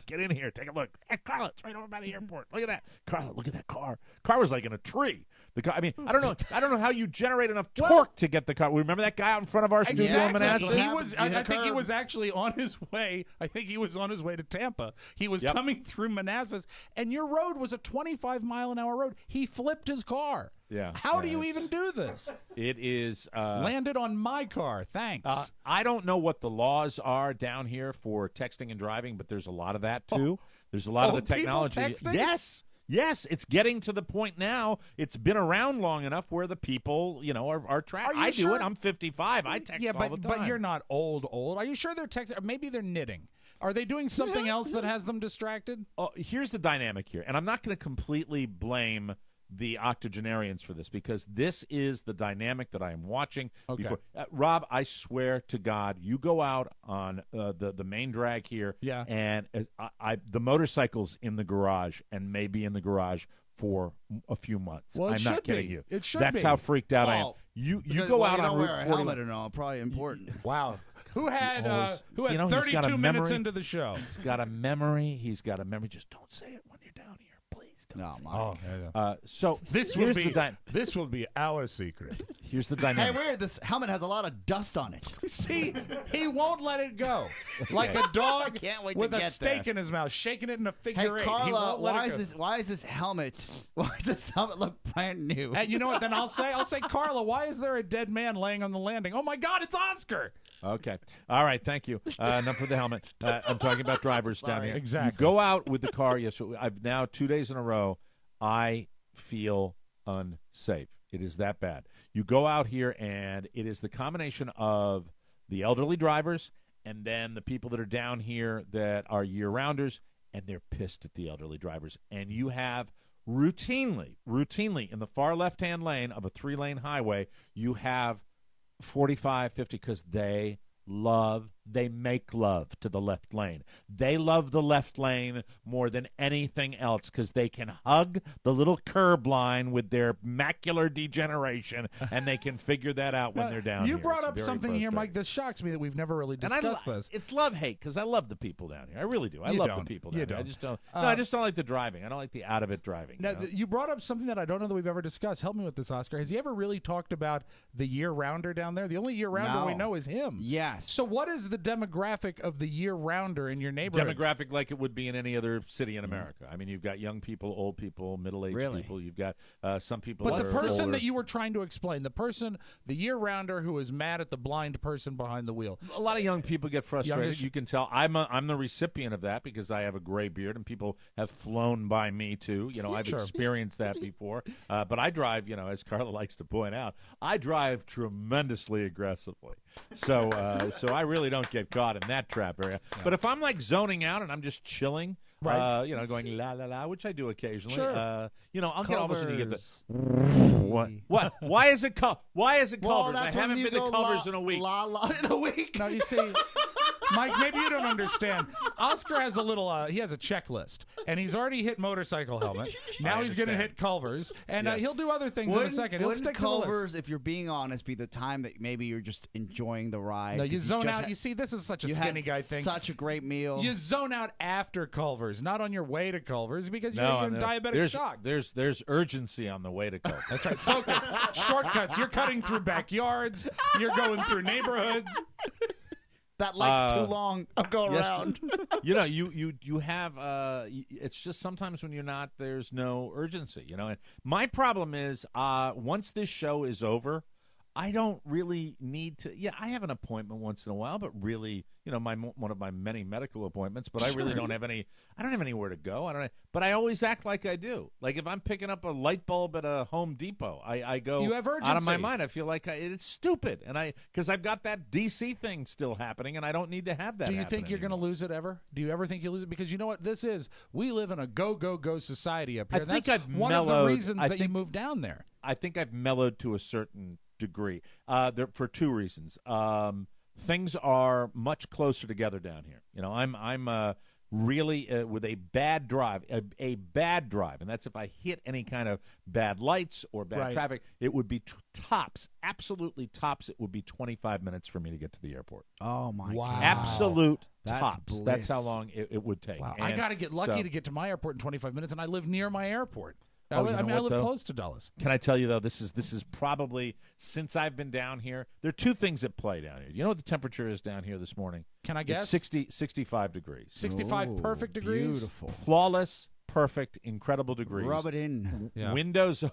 get in here. Take a look. Hey, Carla, it's right over by the airport. Look at that. Carla, look at that car. Car was like in a tree. The car, I mean, I don't know how you generate enough torque to get the car. Remember that guy out in front of our studio in Manassas? I think he was actually on his way. I think he was on his way to Tampa. He was coming through Manassas, and your road was a 25-mile-an-hour road. He flipped his car. Yeah. How do you even do this? It is Landed on my car. Thanks. I don't know what the laws are down here for texting and driving, but there's a lot of that too. There's a lot of the people technology. texting? Yes, it's getting to the point now. It's been around long enough where the people, are trapped. I do it. I'm 55. I text all the time. But you're not old. Are you sure they're texting? Or maybe they're knitting. Are they doing something else that has them distracted? Here's the dynamic here, and I'm not going to completely blame the octogenarians for this because this is the dynamic that I am watching. Okay. Before. Rob, I swear to God, you go out on the main drag here, and the motorcycle's in the garage and may be in the garage for a few months. Well, I'm not kidding you. It should That's be. how freaked out I am. You go out you on don't Route wear a 41. helmet and all. Probably important. Wow. Who had he's got 32 a minutes memory. into the show? He's got a memory. Just don't say it when you're down here. Please don't say it. So This here's will the be this will be our secret. Here's the Hey, dynamic. weird. This helmet has a lot of dust on it. See, he won't let it go. Like a dog can't wait to with a get steak there. in his mouth, shaking it in a Hey, figure eight. He Carla, won't let why it is go. this? Why is this helmet? Why does this helmet look brand new? You know what? Then I'll say, Carla, why is there a dead man laying on the landing? Oh my God, it's Oscar. Okay. All right. Thank you. Enough for the helmet. I'm talking about drivers down here. Exactly. You go out with the car. Yes. I've now 2 days in a row. I feel unsafe. It is that bad. You go out here, and it is the combination of the elderly drivers and then the people that are down here that are year-rounders, and they're pissed at the elderly drivers. And you have routinely in the far left-hand lane of a 3-lane highway, you have 45, 50, because they love they make love to the left lane. They love the left lane more than anything else because they can hug the little curb line with their macular degeneration, and they can figure that out when they're down You here. brought It's up very something here, frustrating. Mike, that shocks me that we've never really And discussed this. It's love-hate because I love the people down here. I really do. I You love don't. the people You down here. I don't. just don't. No, I just don't like the driving. I don't like the out-of-it driving. Now, you know? you brought up something that I don't know that we've ever discussed. Help me with this, Oscar. Has he ever really talked about the year-rounder down there? The only year-rounder we No. know is him. Yes. So what is the demographic of the year-rounder in your neighborhood? Demographic like it would be in any other city in America. I mean, you've got young people, old people, middle-aged Really? people. You've got some people. But that the are person older. that you were trying to explain, the year-rounder who is mad at the blind person behind the wheel. A lot of young people get frustrated. Youngish. You can tell. I'm the recipient of that because I have a gray beard, and people have flown by me too. You know, I've Sure. experienced that before. But I drive. You know, as Carla likes to point out, I drive tremendously aggressively. So I really don't get caught in that trap area. But if I'm like zoning out and I'm just chilling. Right. You know, going la la la, which I do occasionally. Sure. You know, I'll get all of a sudden you get Culver's. the what? Why is it Why is it Well, Culver's? I that's when haven't you been to go Culver's in a week. in a week. No, you see, Mike, maybe you don't understand. Oscar has a little, he has a checklist, and he's already hit motorcycle helmet. Now he's going to hit Culver's, and Yes. he'll do other things in a second. He'll Wouldn't stick to the list. Culver's, if you're being honest, be the time that maybe you're just enjoying the ride? No, you 'cause zone just out. had- You see, this is such a you skinny had guy thing. Such a great meal. You zone out after Culver's, not on your way to Culver's, because you're in no. diabetic shock. There's urgency on the way to Culver's. That's right. Focus. Shortcuts. You're cutting through backyards. You're going through neighborhoods. That light's too long. I'll go Yes, around. you know, you have. It's just sometimes when you're not, there's no urgency. You know, and my problem is once this show is over, I don't really need to. Yeah, I have an appointment once in a while, but really, you know, one of my many medical appointments. But I really don't have any. I don't have anywhere to go. I don't. But I always act like I do. Like if I'm picking up a light bulb at a Home Depot, I go You have out of my urgency. mind. I feel like it's stupid, and because I've got that DC thing still happening, and I don't need to have that. Do you happen think you're going to anymore. lose it ever? Do you ever think you lose it? Because you know what this is? We live in a go, go, go society up here. I think That's I've one of the mellowed. reasons I that you think- moved down there. I think I've mellowed to a certain degree. For two reasons. Things are much closer together down here. You know, I'm really with a bad drive, a bad drive, and that's if I hit any kind of bad lights or bad Right. traffic. It would be tops, absolutely tops. It would be 25 minutes for me to get to the airport. Oh my Wow. god. Absolute That's tops. That's how bliss. long it would take. Wow. I And got to get lucky so- to get to my airport in 25 minutes, and I live near my airport. Oh, you I know mean, I what, live though? close to Dulles. Can I tell you though, this is probably since I've been down here. There are two things at play down here. You know what the temperature is down here this morning? Can I guess? It's 65 degrees. 65 Ooh, perfect degrees. Beautiful. Flawless, perfect, incredible degrees. Rub it in. Yeah. Windows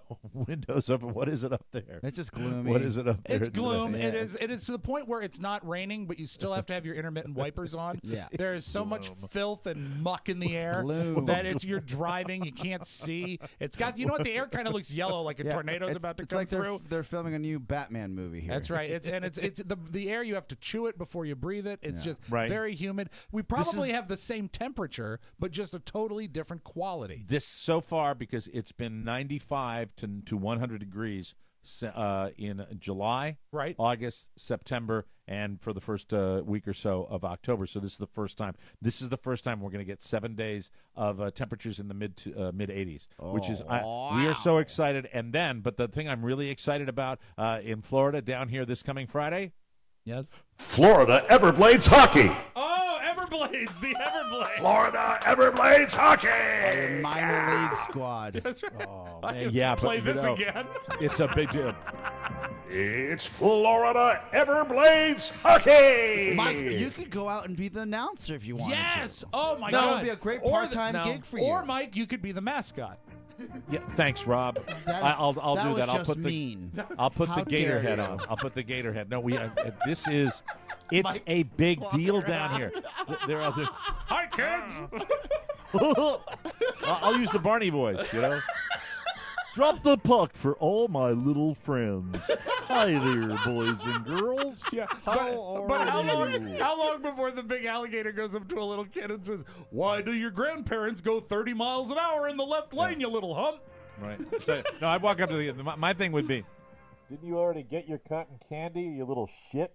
over. What is it up there? It's just gloomy. What is it up there? It's today? gloom. Yeah, It is to the point where it's not raining, but you still have to have your intermittent wipers on. Yeah. There is so much filth and muck in the air Gloom. that you're driving, you can't see. It's got, you know what, the air kind of looks yellow like a Yeah, tornado's it's- about to it's come like through. They're filming a new Batman movie here. That's right. It's the air, you have to chew it before you breathe it. It's just Right. very humid. We probably have the same temperature, but just a totally different quality. This so far because it's been 95 to 100 degrees in July, Right. August, September, and for the first week or so of October. So this is the first time. This is the first time we're going to get 7 days of temperatures in the mid 80s, which is we are so excited. And then, but the thing I'm really excited about in Florida down here this coming Friday. Yes. Florida Everblades Hockey. Oh, Everblades, the Everblades. Florida Everblades Hockey. Minor league squad. That's right. Oh, man, yeah, Play but you this know, again. It's a big deal. It's Florida Everblades Hockey. Mike, you could go out and be the announcer if you wanted Yes. to. Oh my That God. would be a great Or part-time no. gig for you. Or Mike, you could be the mascot. Yeah, thanks, Rob. That is- I'll that do was that. I'll just put the mean. I'll put How the gator dare head you. on. I'll put the gator head. No, it's it's Mike, a big walk deal around. down here. There are Hi, kids. I'll use the Barney voice, you know. Drop the puck for all my little friends. Hi there, boys and girls. Yeah, but how long before the big alligator goes up to a little kid and says, "Why do your grandparents go 30 miles an hour in the left lane, you little hump?" Right. So, no, I'd walk up to my thing would be, didn't you already get your cotton candy, you little shit?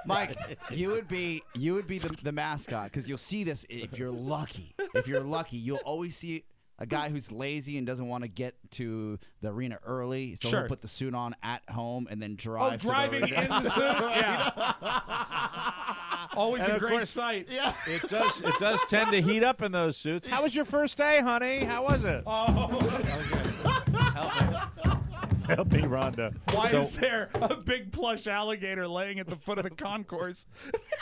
Mike, you would be the mascot because you'll see this if you're lucky. If you're lucky, you'll always see a guy who's lazy and doesn't want to get to the arena early, so he'll put the suit on at home and then drive. Oh, driving in the suit? Yeah. Always And a of great course, sight. Yeah. It does tend to heat up in those suits. How was your first day, honey? How was it? Help me, Rhonda. Why So- is there a big plush alligator laying at the foot of the concourse?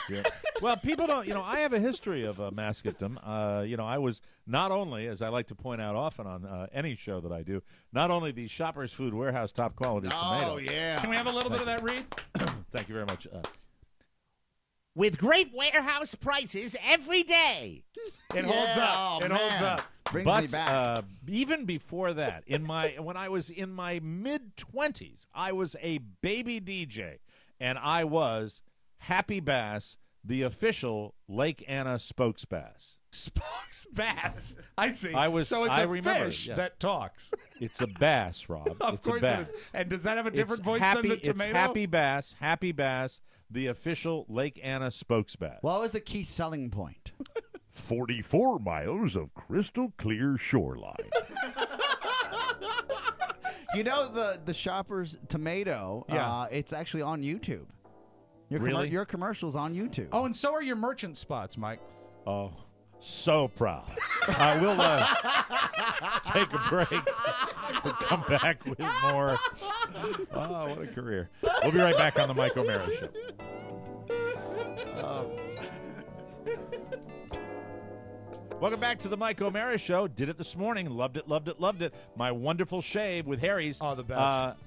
Yeah. Well, people don't, I have a history of mascotdom. I was not only, as I like to point out often on any show that I do, not only the Shoppers Food Warehouse top quality tomato. Oh, yeah. Can we have a little bit of that, Reed? Thank you very much. With great warehouse prices every day. It holds up. Oh, It holds man. up. Brings but me back. even before that, when I was in my mid-20s, I was a baby DJ, and I was Happy Bass, the official Lake Anna spokesbass. Spokes bass. I see. I was- so it's I a remember, fish yeah. that talks. It's a bass, Rob. Of it's course a bass. it is. And does that have a different It's voice happy, than the tomato? It's Happy Bass, the official Lake Anna spokesbass. What was the key selling point? 44 miles of crystal clear shoreline. You know the Shoppers tomato. Yeah. It's actually on YouTube. Really? Your commercial's on YouTube. Oh, and so are your merchant spots, Mike. Oh, so proud. We'll take a break. We'll come back with more. Oh, what a career. We'll be right back on the Mike O'Mara Show. Welcome back to the Mike O'Mara Show. Did it this morning. Loved it, loved it, loved it. My wonderful shave with Harry's. Oh, the best.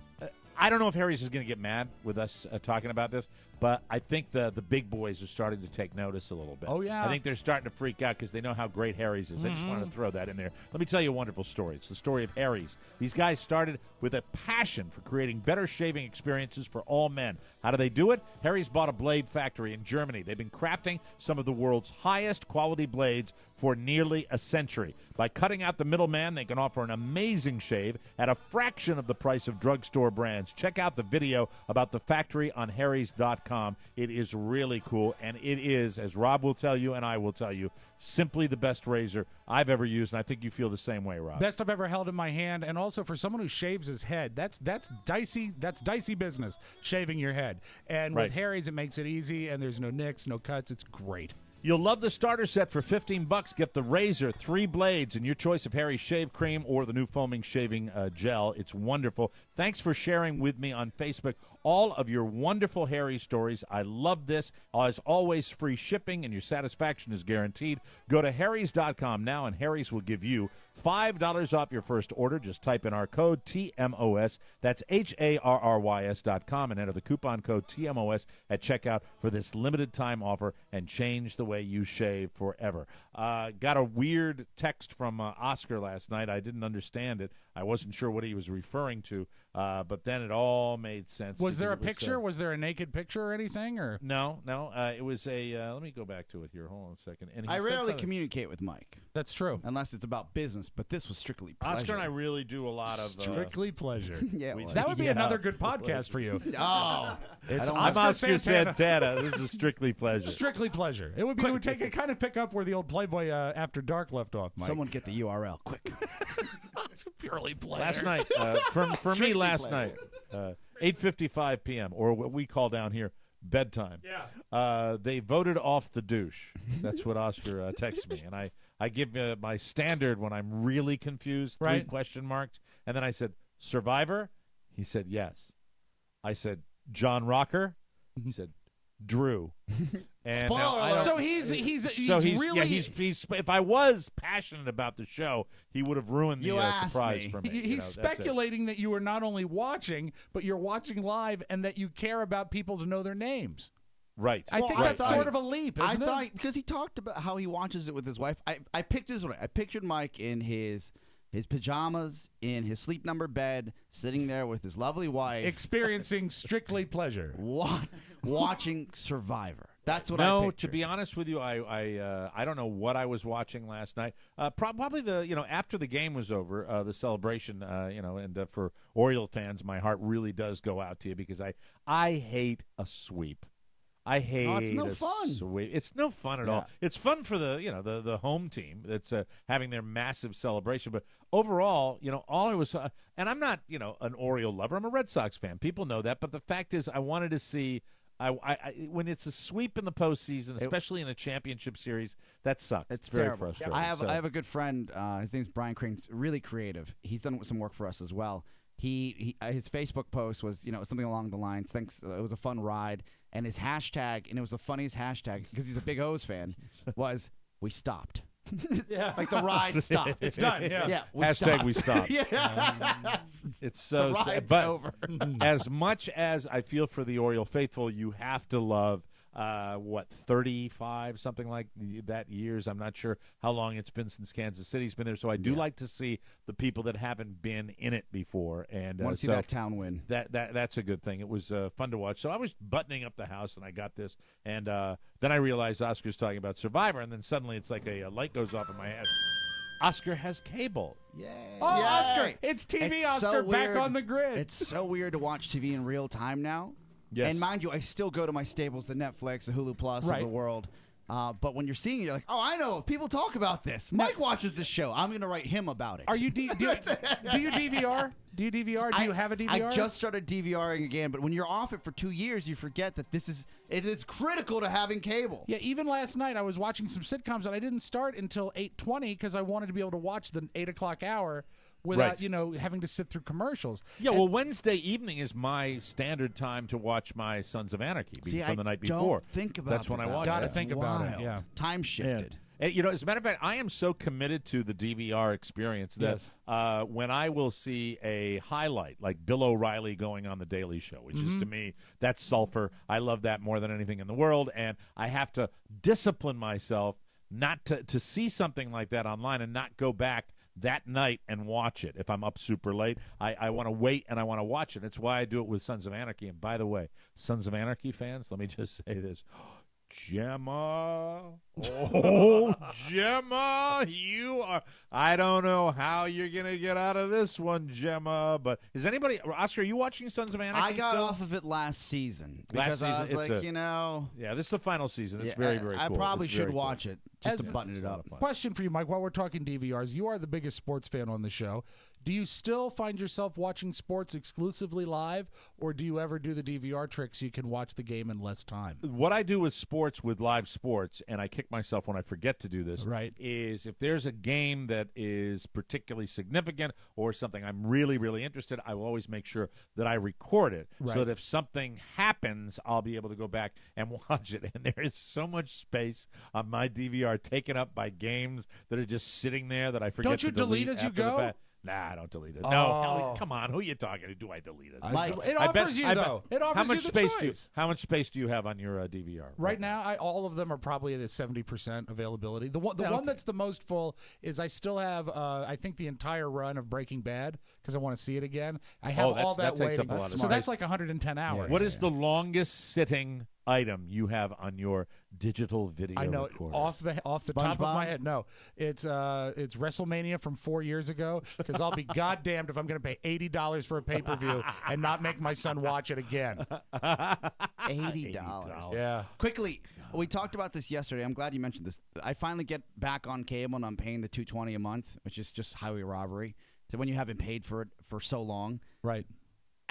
I don't know if Harry's is going to get mad with us talking about this, but I think the big boys are starting to take notice a little bit. Oh, yeah. I think they're starting to freak out because they know how great Harry's is. I just wanted to throw that in there. Let me tell you a wonderful story. It's the story of Harry's. These guys started with a passion for creating better shaving experiences for all men. How do they do it? Harry's bought a blade factory in Germany. They've been crafting some of the world's highest quality blades for nearly a century. By cutting out the middleman, they can offer an amazing shave at a fraction of the price of drugstore brands. Check out the video about the factory on harrys.com. It is really cool, and it is, as Rob will tell you and I will tell you, simply the best razor I've ever used, and I think you feel the same way, Rob. Best I've ever held in my hand, and also for someone who shaves his head, that's dicey. That's dicey business, shaving your head. And Right. with Harry's, it makes it easy, and there's no nicks, no cuts. It's great. You'll love the starter set for $15. Get the razor, 3 blades, and your choice of Harry's shave cream or the new foaming shaving gel. It's wonderful. Thanks for sharing with me on Facebook all of your wonderful Harry stories. I love this. As always, free shipping, and your satisfaction is guaranteed. Go to harrys.com now, and Harry's will give you $5 off your first order. Just type in our code TMOS. That's HARRYS.com and enter the coupon code TMOS at checkout for this limited time offer and change the way you shave forever. Got a weird text from Oscar last night. I didn't understand it. I wasn't sure what he was referring to, but then it all made sense. Was there a because it was, picture? Was there a naked picture or anything? Or No. It was a. Let me go back to it here. Hold on a second. And he I said rarely something- communicate with Mike that's true. unless it's about business, but this was strictly pleasure. Oscar and I really do a lot of. Strictly pleasure. Yeah, we- well, That would be Yeah. another good podcast for you. Oh, It's don't I'm Oscar Oscar Santana. Santana. This is strictly pleasure. Strictly pleasure. It would be. It would take it kind of pick up where the old Playboy After Dark left off. Mike. someone get the URL quick. It's purely pleasure. Last night, for me, Strictly last pleasure. night, 8:55 p.m. or what we call down here bedtime. Yeah. They voted off the douche. That's what Oscar texts me, and I give my standard when I'm really confused, 3 Right. question marks, and then I said Survivor. He said yes. I said John Rocker. He said Drew. And now Spoiler I alert. don't- So he's so really he's if I was passionate about the show, he would have ruined the You asked surprise me. for me. He's you know, that's it. speculating that you are not only watching, but you're watching live, and that you care about people to know their names. Right. I think I that's thought- sort of a leap, I isn't thought it? because he talked about how he watches it with his wife. I pictured I pictured Mike in his pajamas in his sleep number bed, sitting there with his lovely wife, Experiencing strictly pleasure. watching Survivor. That's what I No, picture. to be honest with you, I don't know what I was watching last night. Probably after the game was over, the celebration, and for Oriole fans, my heart really does go out to you because I hate a sweep. I hate it's no fun. sweep. It's no fun at all. It's fun for the home team that's having their massive celebration, but overall, all I was and I'm not an Oriole lover. I'm a Red Sox fan. People know that, but the fact is, I wanted to see. When it's a sweep in the postseason, especially in a championship series, that sucks. It's very terrible. frustrating. I have a good friend. His name's Brian Crane's really creative. He's done some work for us as well. His Facebook post was something along the lines. Thanks. It was a fun ride, and his hashtag, and it was the funniest hashtag because he's a big O's fan. Was we stopped. Yeah, like the ride stopped. It's done. Yeah. Yeah. We stopped. Yeah. It's so the ride's sad. But over. as much as I feel for the Oriole faithful, you have to love 35 something like that years. I'm not sure how long it's been since Kansas City's been there, so I do like to see the people that haven't been in it before, and want to see that town win. That's a good thing. It was fun to watch. So I was buttoning up the house and I got this, and then I realized Oscar's talking about Survivor, and then suddenly it's like a light goes off in my head. Oscar has cable. Yay. Oh, Yay. Oscar! It's TV, It's so Oscar, back weird. on the grid. It's so weird to watch TV in real time now. Yes. And mind you, I still go to my staples, the Netflix, the Hulu Plus Right. of the world. But when you're seeing it, you're like, oh, I know. People talk about this. Mike watches this show. I'm going to write him about it. Are you do you DVR? Do you DVR? Do you have a DVR? I just started DVRing again, but when you're off it for 2 years, you forget that it is critical to having cable. Yeah, even last night I was watching some sitcoms and I didn't start until 8:20 because I wanted to be able to watch the 8 o'clock hour without having to sit through commercials. Yeah, well, Wednesday evening is my standard time to watch my Sons of Anarchy from the night before. Don't think about That's when I watch. Gotta that. think about it. Yeah, time shifted. And, as a matter of fact, I am so committed to the DVR experience that when I will see a highlight like Bill O'Reilly going on The Daily Show, which is to me, that's sulfur. I love that more than anything in the world, and I have to discipline myself not to see something like that online and not go back that night and watch it. If I'm up super late, I want to wait and I want to watch it. It's why I do it with Sons of Anarchy. And by the way, Sons of Anarchy fans, let me just say this. Gemma. Oh, Gemma, you are. I don't know how you're going to get out of this one, Gemma. But is anybody, Oscar, are you watching Sons of Anarchy? I got still? off of it last season because Last I was season, like, yeah, this is the final season. It's very, very cool. I probably It's should very watch cool. it just to button it up. Question for you, Mike. While we're talking DVRs, you are the biggest sports fan on the show. Do you still find yourself watching sports exclusively live, or do you ever do the DVR trick so you can watch the game in less time? What I do with sports, with live sports, and I kick myself when I forget to do this, is if there's a game that is particularly significant or something I'm really, really interested, I will always make sure that I record it so that if something happens, I'll be able to go back and watch it. And there is so much space on my DVR taken up by games that are just sitting there that I forget Don't you to delete as you after the go? fact. Nah, I don't delete it. No, Oh. come on. Who are you talking to? Do I delete it? Mike, It offers you, though. It offers how much you the space choice. How much space do you have on your DVR? Right now, all of them are probably at a 70% availability. The one that's the most full is I still have, I think, the entire run of Breaking Bad because I want to see it again. I have all that takes waiting. up a lot of So space. that's like 110 hours. What is the longest sitting item you have on your digital video I know recorder? off the top of my head. No, it's WrestleMania from 4 years ago because I'll be goddamned if I'm going to pay $80 for a pay-per-view and not make my son watch it again. $80. Yeah. Quickly, we talked about this yesterday. I'm glad you mentioned this. I finally get back on cable and I'm paying the $220 a month, which is just highway robbery. So when you haven't paid for it for so long, right?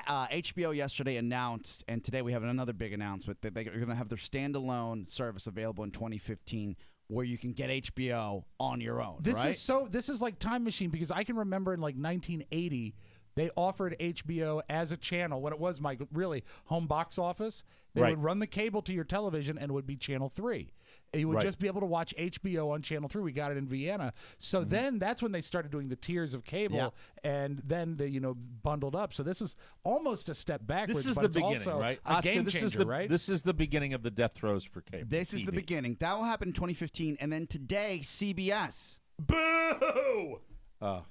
HBO yesterday announced, and today we have another big announcement, that they're going to have their standalone service available in 2015 where you can get HBO on your own, This is like Time Machine because I can remember in like 1980 they offered HBO as a channel when it was my really home box office. They would run the cable to your television and it would be Channel 3. You would just be able to watch HBO on Channel 3. We got it in Vienna. So then that's when they started doing the tiers of cable and then they bundled up. So this is almost a step backwards. This is but the it's beginning, also right? A Oscar, game this changer, is the right? This is the beginning of the death throes for cable. This is the TV. beginning. That will happen in 2015. And then today, CBS Boo!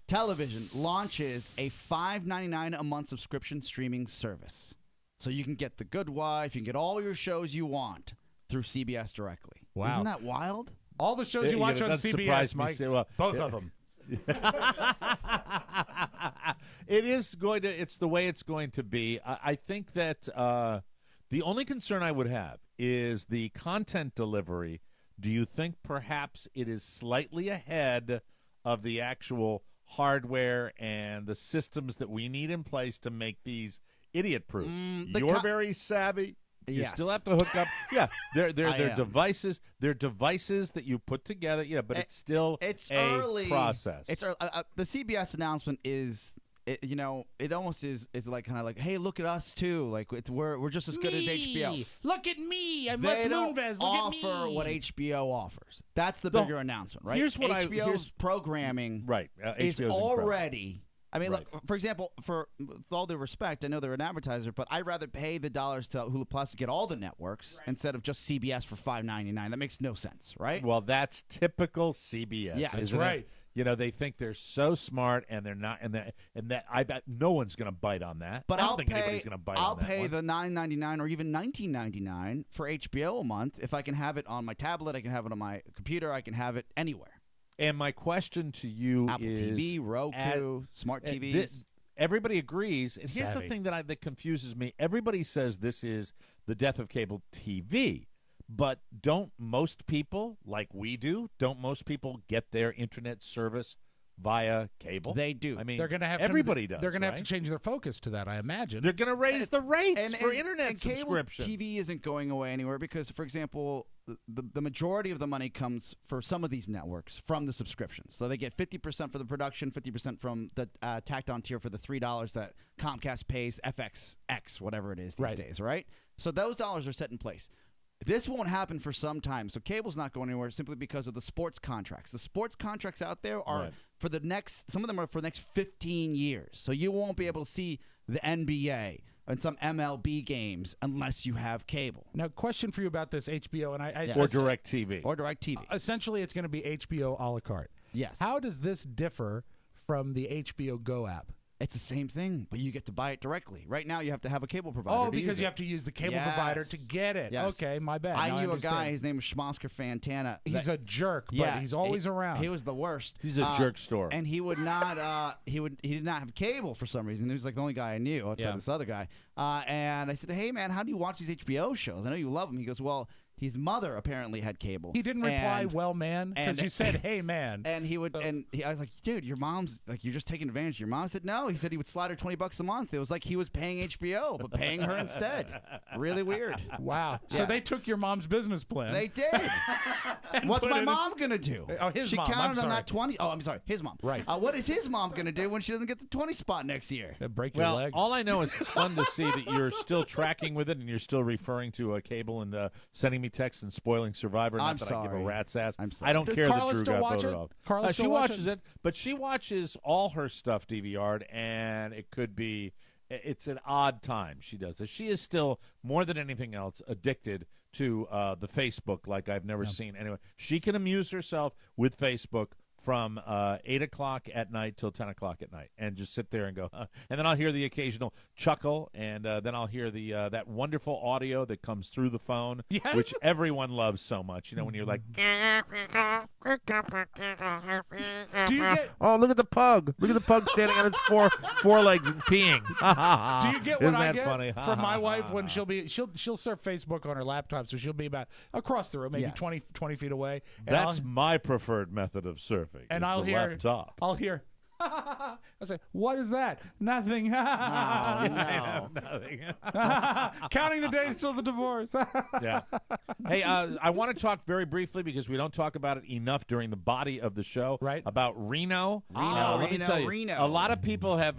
Television launches a $5.99 a month subscription streaming service. So you can get The Good Wife, you can get all your shows you want through CBS directly. Wow. Isn't that wild? All the shows you Yeah, watch it on doesn't CBS, surprise me. Mike, Well, both of them. It's the way it's going to be. I think that the only concern I would have is the content delivery. Do you think perhaps it is slightly ahead of the actual hardware and the systems that we need in place to make these idiot-proof? You're very savvy. You Yes. still have to hook up. Yeah, they're am. devices. They're devices that you put together. Yeah, but it's still It's a early process. It's early. The CBS announcement is, it almost is like kind of like, hey, look at us too. Like we're just as good as HBO. Look at me. I'm They Les don't Moonves. Look offer at me. what HBO offers. That's the bigger announcement, right? here's what HBO's programming right. is HBO's incredible. already. I mean, look, for example, with all due respect, I know they're an advertiser, but I'd rather pay the dollars to Hulu Plus to get all the networks instead of just CBS for $5.99. That makes no sense, right? Well, that's typical CBS. Yes. That's isn't it? right. They think they're so smart, and they're not, and that I bet no one's going to bite on that. But I don't I'll think pay, anybody's going to bite I'll on that. pay one. the $9.99 or even $19.99 for HBO a month if I can have it on my tablet, I can have it on my computer, I can have it anywhere. And my question to you Apple is: TV, Roku, smart TVs. Everybody agrees, and here's the Savvy. thing that confuses me. Everybody says this is the death of cable TV, but don't most people, like we do, don't most people get their internet service via cable? They do. I mean, They're going to have everybody to, does. They're going to have right? to change their focus to that, I imagine. They're going to raise the rates for internet and cable subscription. TV isn't going away anywhere because, for example, the majority of the money comes for some of these networks from the subscriptions. So they get 50% for the production, 50% from the tacked on tier for the $3 that Comcast pays FXX, whatever it is these days, right? So those dollars are set in place. This won't happen for some time. So cable's not going anywhere simply because of the sports contracts. The sports contracts out there are for the next, some of them are for the next 15 years. So you won't be able to see the NBA and some MLB games unless you have cable. Now, question for you about this HBO, and or DirecTV. Or DirecTV. Essentially, it's going to be HBO a la carte. Yes. How does this differ from the HBO Go app? It's the same thing, but you get to buy it directly. Right now, you have to have a cable provider. Oh, to because use you it. have to use the cable provider to get it. Yes. Okay, my bad. Now I knew a understand. guy. His name was Schmosker Fantana. He's a jerk, but he's always around. He was the worst. He's a jerk store, and he would not. He did not have cable for some reason. He was like the only guy I knew outside this other guy. And I said, "Hey, man, how do you watch these HBO shows? I know you love them." He goes, "Well." His mother apparently had cable. He didn't reply, "Well, man," because you said, "Hey, man." And he would, I was like, "Dude, your mom's like, you're just taking advantage of your mom." I said, "No." He said he would slide her $20 a month. It was like he was paying HBO, but paying her instead. Really weird. Wow. So they took your mom's business plan. They did. What's my mom gonna do? Oh, his she mom. counted I'm on sorry. that 20. Oh, I'm sorry, his mom. Right. What is his mom gonna do when she doesn't get the 20 spot next year? Break your legs. All I know is it's fun to see that you're still tracking with it and you're still referring to a cable and sending me texts and spoiling Survivor. Not I'm that I give a sorry. rat's ass. I'm sorry. I don't Does care Carla that Drew still got watch voted it? off. Carla She still watch watches it, but she watches all her stuff DVR'd, and it could be. It's an odd time she does it. She is still, more than anything else, addicted to the Facebook like I've never seen. Anyway, she can amuse herself with Facebook from 8 o'clock at night till 10 o'clock at night and just sit there and go, and then I'll hear the occasional chuckle, and then I'll hear the that wonderful audio that comes through the phone, which everyone loves so much. You know, when you're like, Do you get Oh, look at the pug. Look at the pug standing on its four legs and peeing. Do you get what Isn't I that get funny? from my wife when she'll surf Facebook on her laptop, so she'll be about across the room, maybe Yes. 20 feet away. And that's my preferred method of surfing. and is I'll the hear laptop. I'll hear I say, "What is that?" Nothing. Oh, no. Nothing. Counting the days till the divorce. Yeah. Hey, I want to talk very briefly because we don't talk about it enough during the body of the show. Right. About Reno. Let me Reno, tell you, Reno. a lot of people have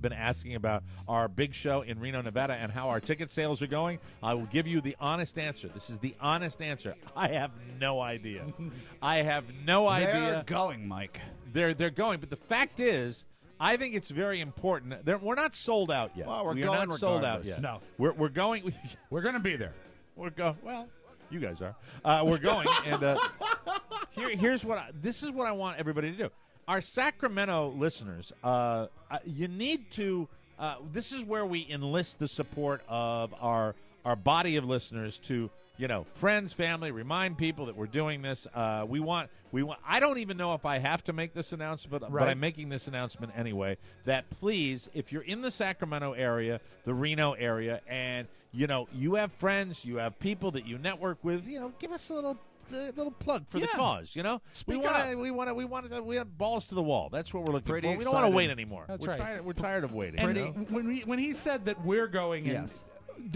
been asking about our big show in Reno, Nevada, and how our ticket sales are going. I will give you the honest answer. This is the honest answer. I have no idea. I have no idea. They're going, Mike. They're going, but the fact is, I think it's very important. We're not sold out yet. Well, we're we are going not sold out regardless. yet. No. We're going. We're gonna be there. We're going. Well, you guys are. We're going, and this is what I want everybody to do. Our Sacramento listeners, you need to. This is where we enlist the support of our body of listeners to, friends, family, remind people that we're doing this. We want. I don't even know if I have to make this announcement, but I'm making this announcement anyway. That please, if you're in the Sacramento area, the Reno area, and you have friends, you have people that you network with, give us a little plug for the cause. We have balls to the wall. That's what we're looking Pretty for. We don't want to excited. wait anymore. That's we're right. We're tired of waiting. And when he said that we're going in,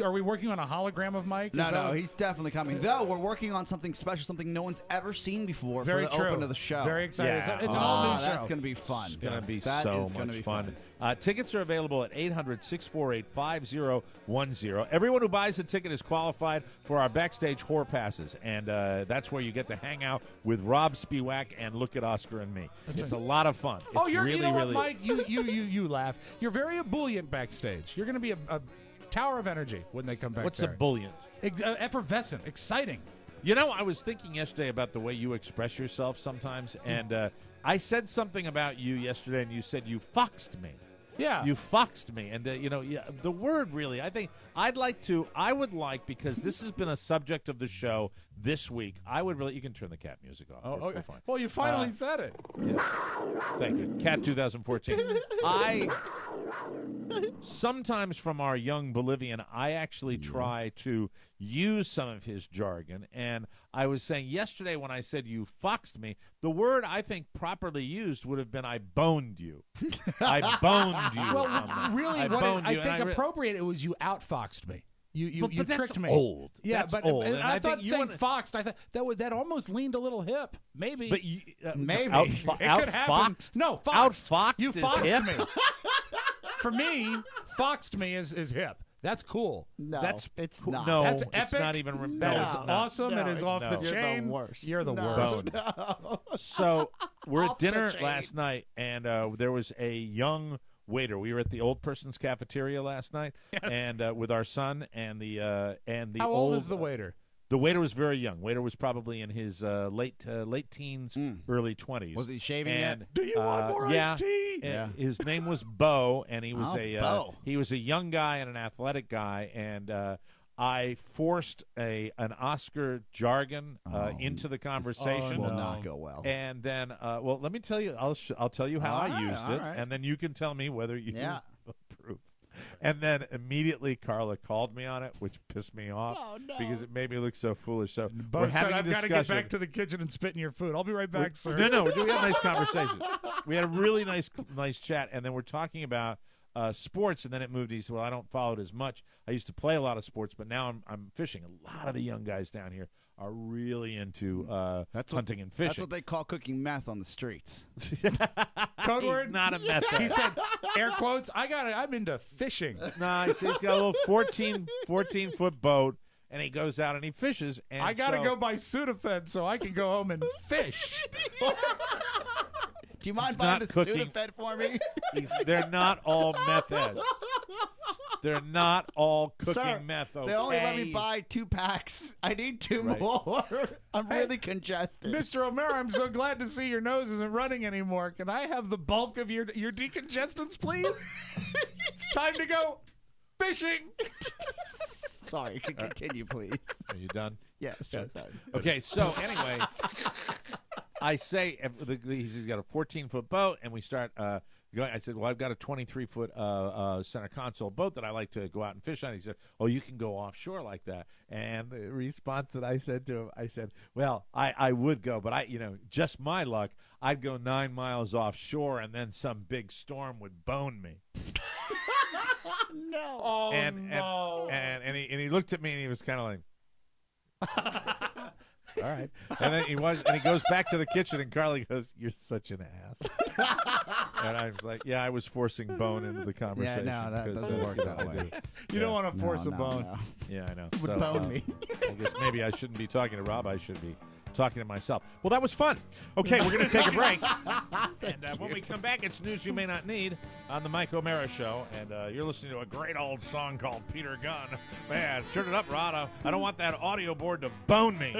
are we working on a hologram of Mike? No, he's definitely coming. Though we're working on something special, something no one's ever seen before Very for the true. open of the show. Very excited. Yeah. It's an all-new show. That's going to be fun. It's going to be That so is gonna much be fun. Tickets are available at 800-648-5010. Everyone who buys a ticket is qualified for our backstage whore passes, and that's where you get to hang out with Rob Spiewak and look at Oscar and me. It's a lot of fun. Oh, It's you really, know what, really, Mike? You laugh. You're very ebullient backstage. You're going to be a tower of energy when they come back. What's there. ebullient? Effervescent, exciting. I was thinking yesterday about the way you express yourself sometimes, and I said something about you yesterday, and you said you foxed me. Yeah. You foxed me. And, the word really, I would like, because this has been a subject of the show this week, you can turn the cat music off. Okay. Fine. Well, you finally said it. Yes. Thank you. Cat 2014. Sometimes from our young Bolivian, I actually try to use some of his jargon. And I was saying yesterday when I said you foxed me, the word I think properly used would have been I boned you. I boned you. Well, really, I think I appropriate, it was you outfoxed me. You but that's tricked me. Old. Yeah, that's but old. and And I think thought you saying wanna- foxed, I thought that almost leaned a little hip. Maybe. But Maybe. it could happen. Outfoxed? No, foxed. Outfoxed You is foxed hip? me. For me, foxed me is hip. That's cool. No, That's it's cool. not. No, That's it's epic. not even. That no, is it's not. awesome. No, it is off no. the You're the chain. worst. You're the No. worst. So we're at Off the dinner chain. last night, and there was a young waiter. We were at the old person's cafeteria last night, and with our son and the How old is the waiter? The waiter was very young. Waiter was probably in his late teens, early 20s. Was he shaving and, yet? Do you want more iced tea? and his name was Bo, and he was Bo. he was a young guy and an athletic guy, and I forced an Oscar jargon into the conversation. Will not go well. And then, let me tell you. I'll tell you how I used it, right. and then you can tell me whether you Yeah. approve. And then immediately Carla called me on it, which pissed me off because it made me look so foolish. So Bo we're said, having a I've got to discussion. get back to the kitchen and spit in your food. I'll be right back, sir. No, we had a nice conversation. We had a really nice chat, and then we're talking about sports, and then it moved. He said, "Well, I don't follow it as much. I used to play a lot of sports, but now I'm fishing. A lot of the young guys down here are really into hunting and fishing. That's what they call cooking meth on the streets. Code He's word? not a meth He head. said, air quotes, I'm into fishing. Nah, he's got a little 14-foot boat, and he goes out and he fishes. And I got to so- go buy Sudafed so I can go home and fish. Do you mind He's buying not the cooking. Sudafed for me? They're not all meth heads. They're not all cooking Sir, meth. They only let me okay? buy 2 packs. I need 2 Right. more. I'm really congested. Mr. O'Mara, I'm so glad to see your nose isn't running anymore. Can I have the bulk of your decongestants, please? It's time to go fishing. Sorry, you can continue, please. Are you done? Yes. Sorry. Okay, so anyway, I say he's got a 14-foot boat, and we start going. I said, well, I've got a 23-foot center console boat that I like to go out and fish on. He said, oh, you can go offshore like that. And the response that I said to him, I said, well, I would go, but just my luck, I'd go 9 miles offshore, and then some big storm would bone me. No. Oh, and he looked at me, and he was kind of like, all right. And then he goes back to the kitchen, and Carly goes, "You're such an ass." And I was like, "Yeah, I was forcing bone into the conversation." no, that because, doesn't work that I way. do. You don't want to force a bone. No. Yeah, I know. Would So, bone me. I guess maybe I shouldn't be talking to Rob. I should be talking to myself. Well, that was fun. Okay, we're going to take a break. And when we come back, it's news you may not need on the Mike O'Mara Show. And you're listening to a great old song called Peter Gunn. Man, turn it up, Rod. I don't want that audio board to bone me.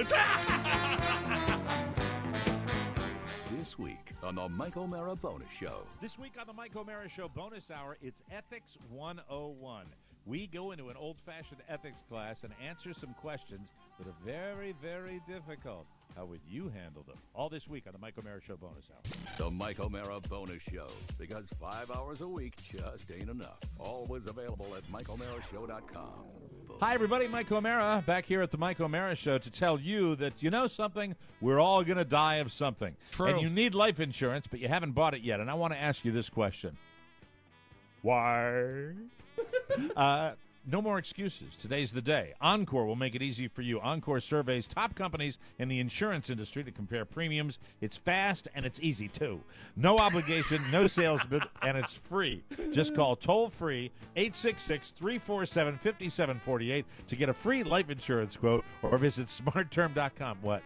This week on the Mike O'Mara Bonus Show. This week on the Mike O'Mara Show bonus hour, it's Ethics 101. we go into an old-fashioned ethics class and answer some questions that are very, very difficult. How would you handle them? All this week on the Mike O'Mara Show bonus hour. The Mike O'Mara Bonus Show, because 5 hours a week just ain't enough. Always available at MikeO'MaraShow.com. Hi, everybody. Mike O'Mara back here at the Mike O'Mara Show to tell you that, you know something, we're all going to die of something. True. And you need life insurance, but you haven't bought it yet. And I want to ask you this question. Why? No more excuses. Today's the day. Encore will make it easy for you. Encore surveys top companies in the insurance industry to compare premiums. It's fast and it's easy, too. No obligation, no salesman, and it's free. Just call toll-free 866-347-5748 to get a free life insurance quote or visit smartterm.com. What?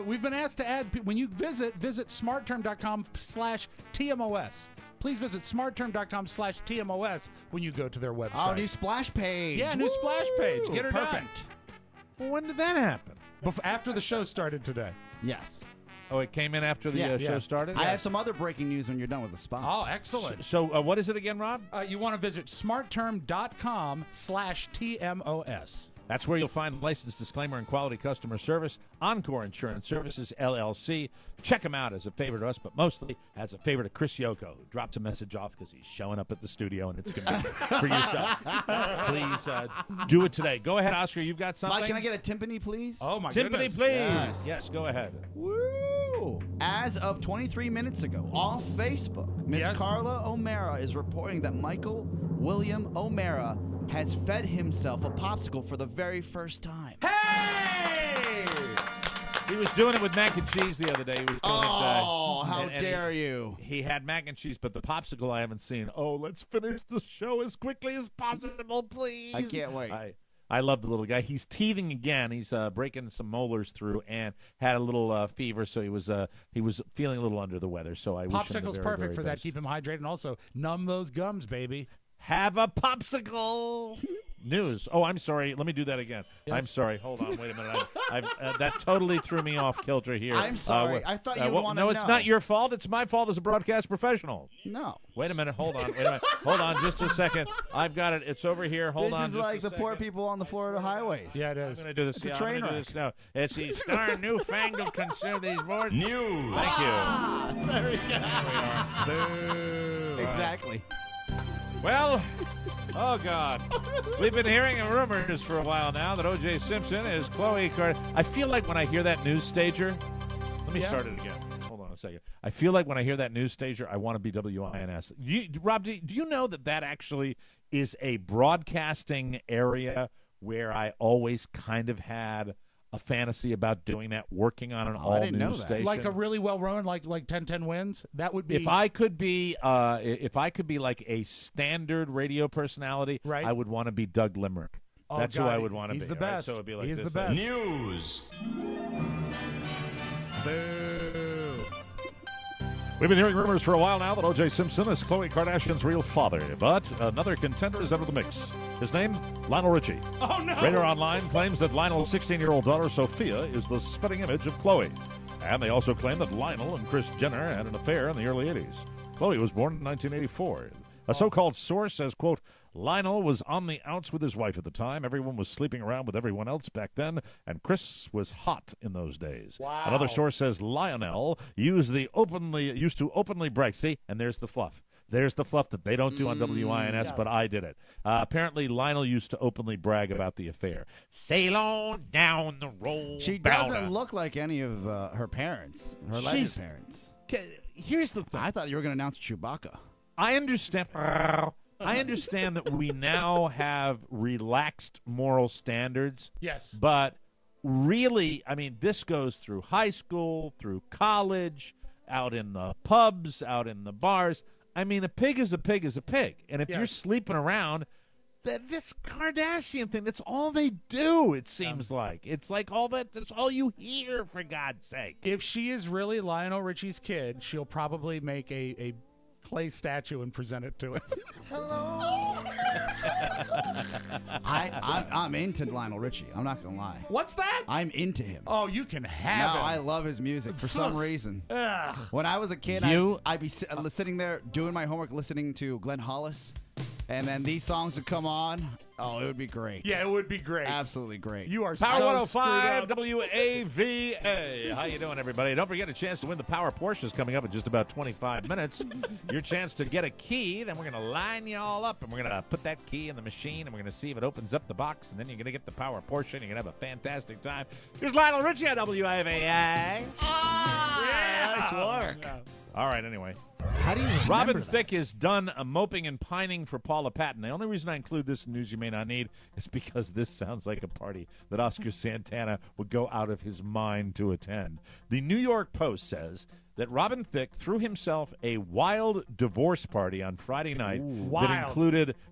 We've been asked to add, when you visit smartterm.com/TMOS. Please visit smartterm.com/TMOS when you go to their website. Oh, new splash page. Yeah, new splash page. Get her Perfect. Well, when did that happen? after the show started today. Yes. Oh, it came in after the show started? I have some other breaking news when you're done with the spot. Oh, excellent. So what is it again, Rob? You want to visit smartterm.com/TMOS. That's where you'll find licensed disclaimer and quality customer service. Encore Insurance Services, LLC. Check him out as a favor to us, but mostly as a favor to Chris Yoko, who drops a message off because he's showing up at the studio, and it's convenient for yourself. Please do it today. Go ahead, Oscar. You've got something? Mike, can I get a timpani, please? Oh, my Timpani, goodness. please. Yes, go ahead. Woo! As of 23 minutes ago, off Facebook, Miss Yes. Carla O'Mara is reporting that Michael William O'Mara has fed himself a popsicle for the very first time. Hey! He was doing it with mac and cheese the other day. He was doing Oh, how and dare you. He had mac and cheese, but the popsicle I haven't seen. Oh, let's finish the show as quickly as possible, please. I can't wait. I love the little guy. He's teething again. He's breaking some molars through and had a little fever, so he was feeling a little under the weather. So I wish him the Popsicle's very, perfect very for that. best. Keep him hydrated and also numb those gums, baby. Have a popsicle. News. Oh, I'm sorry. Let me do that again. Yes. I'm sorry. Hold on. Wait a minute. That totally threw me off kilter here. I'm sorry. I thought you would want to No, know. it's not your fault. It's my fault as a broadcast professional. No. Wait a minute. Hold on. Wait a minute. Hold on just a second. I've got it. It's over here. Hold on. This is just like a the poor second. people on the Florida highways. Yeah, it I'm is. going to do this. It's a I'm train gonna do wreck. this now. It's these darn newfangled consumer these boards. News. Thank you. There we go. Boo. Exactly. Well, oh, God. We've been hearing rumors for a while now that O.J. Simpson is Khloe Kardashian. I feel like when I hear that news stager, let me start it again. Hold on a second. I feel like when I hear that news stager, I want to be WINS. Rob, do you know that actually is a broadcasting area where I always kind of had a fantasy about doing that, working on an all-news station? Like a really well-run, like 10-10 wins? That would be... If I could be like a standard radio personality, Right. I would want to be Doug Limerick. Oh, That's God, who I would want to be. he's the all right? best. So it'd be like He's this, the like, best. News. We've been hearing rumors for a while now that O.J. Simpson is Khloe Kardashian's real father, but another contender is out of the mix. His name, Lionel Richie. Oh, no! Radar Online claims that Lionel's 16-year-old daughter, Sophia, is the spitting image of Khloe. And they also claim that Lionel and Kris Jenner had an affair in the early 80s. Khloe was born in 1984. A so-called source says, quote, Lionel was on the outs with his wife at the time. Everyone was sleeping around with everyone else back then, and Kris was hot in those days. Wow. Another source says Lionel used to openly brag. See, and there's the fluff. There's the fluff that they don't do on WINS, but I did it. Apparently, Lionel used to openly brag about the affair. Sail on down the road. She doesn't look like any of her parents, her alleged parents. Here's the thing. I thought you were going to announce Chewbacca. I understand that we now have relaxed moral standards. Yes. But really, I mean, this goes through high school, through college, out in the pubs, out in the bars. I mean, a pig is a pig is a pig. And if you're sleeping around, this Kardashian thing, that's all they do, it seems like. It's like that's all you hear, for God's sake. If she is really Lionel Richie's kid, she'll probably make a clay statue and present it to him. Hello. I'm into Lionel Richie. I'm not gonna lie. What's that? I'm into him. Oh, you can have No, it. I love his music for some reason. Ugh. When I was a kid, I'd be sitting there doing my homework, listening to Glenn Hollis. and then these songs would come on. Oh, it would be great. Yeah, it would be great. Absolutely great. You are Power so 105 WAVA. How you doing, everybody? Don't forget a chance to win the Power Porsche is coming up in just about 25 minutes. Your chance to get a key. Then we're going to line you all up, and we're going to put that key in the machine, and we're going to see if it opens up the box, and then you're going to get the Power Porsche, and you're going to have a fantastic time. Here's Lionel Richie on WAVA. Nice work. All right, anyway. How do you remember Robin that? Thicke is done moping and pining for Paula Patton. The only reason I include this in news you may not need is because this sounds like a party that Oscar Santana would go out of his mind to attend. The New York Post says that Robin Thicke threw himself a wild divorce party on Friday night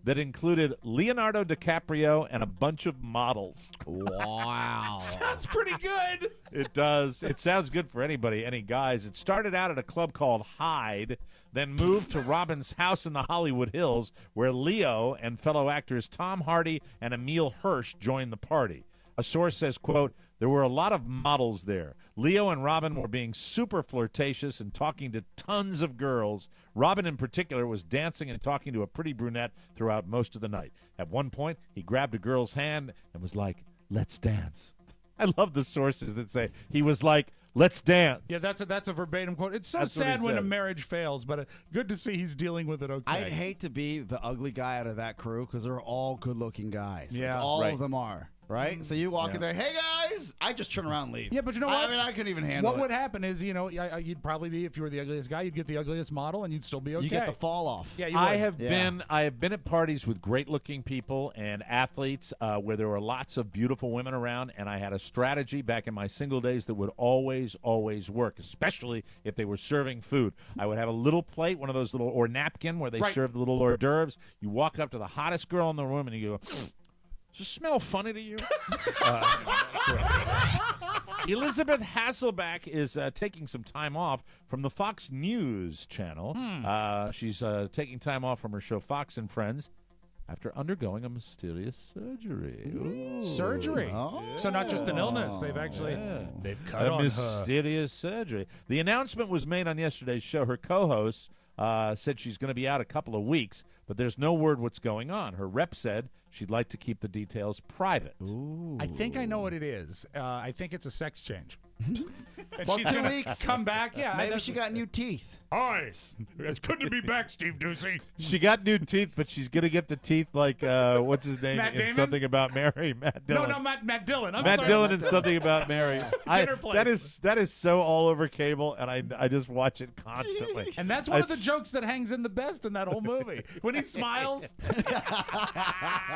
that included Leonardo DiCaprio and a bunch of models. Wow. Sounds pretty good. It does. It sounds good for anybody, any guys. It started out at a club called Hyde, then moved to Robin's house in the Hollywood Hills, where Leo and fellow actors Tom Hardy and Emile Hirsch joined the party. A source says, quote, there were a lot of models there. Leo and Robin were being super flirtatious and talking to tons of girls. Robin, in particular, was dancing and talking to a pretty brunette throughout most of the night. At one point, he grabbed a girl's hand and was like, let's dance. I love the sources that say he was like, let's dance. Yeah, that's a verbatim quote. It's so That's what he sad when a said. marriage fails, but good to see he's dealing with it okay. I'd hate to be the ugly guy out of that crew because they're all good-looking guys. Like, Yeah. all Right. of them are. Right? So you walk in there, hey, guys. I just turn around and leave. Yeah, but you know what? I mean, I couldn't even handle What it. would happen is, you'd probably be, if you were the ugliest guy, you'd get the ugliest model, and you'd still be okay. You get the fall off. Yeah, you I would. have been at parties with great-looking people and athletes where there were lots of beautiful women around, and I had a strategy back in my single days that would always work, especially if they were serving food. I would have a little plate, one of those little or napkin where they serve the little hors d'oeuvres. You walk up to the hottest girl in the room and you go, does it smell funny to you? Elizabeth Hasselbeck is taking some time off from the Fox News channel. She's taking time off from her show Fox and Friends after undergoing a mysterious surgery. Ooh. Surgery. Oh. So not just an illness. They've actually they've cut A on her. mysterious surgery. The announcement was made on yesterday's show. Her co-host said she's going to be out a couple of weeks, but there's no word what's going on. Her rep said she'd like to keep the details private. I think I know what it is. I think it's a sex change. And Well, she's 2 gonna weeks. come back. Yeah, Maybe she got new teeth. Hi, it's good to be back, Steve Ducey. She got new teeth, but she's going to get the teeth like, what's his name Matt in Damon? Something About Mary? Matt Dillon. No, Matt Dillon. I'm Matt sorry. Dillon in Something About Mary. Dinner plates. That is so all over cable, and I just watch it constantly. And that's one of the It's- jokes that hangs in the best in that whole movie. When he smiles.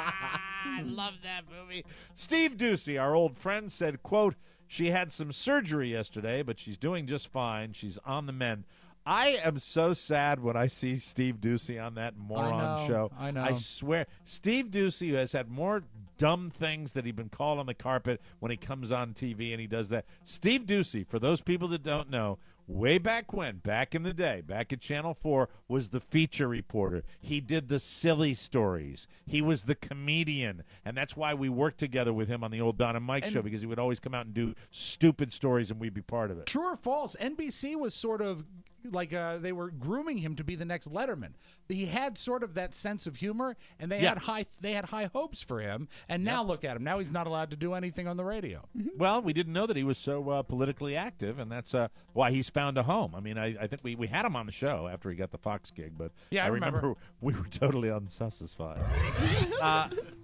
I love that movie. Steve Ducey, our old friend, said, quote, she had some surgery yesterday, but she's doing just fine. She's on the mend. I am so sad when I see Steve Ducey on that moron show. I know. I swear. Steve Ducey, who has had more dumb things that he's been called on the carpet when he comes on TV and he does that. Steve Ducey, for those people that don't know, way back when, back in the day, back at Channel 4, was the feature reporter. He did the silly stories. He was the comedian. And that's why we worked together with him on the old Don and Mike show, because he would always come out and do stupid stories and we'd be part of it. True or false? NBC was sort of like they were grooming him to be the next Letterman. He had sort of that sense of humor, and they had high hopes for him. And now look at him. Now he's not allowed to do anything on the radio. Well, we didn't know that he was so politically active, and that's why he's found a home. I mean, I think we had him on the show after he got the Fox gig, but Yeah, I remember. we were totally unsatisfied.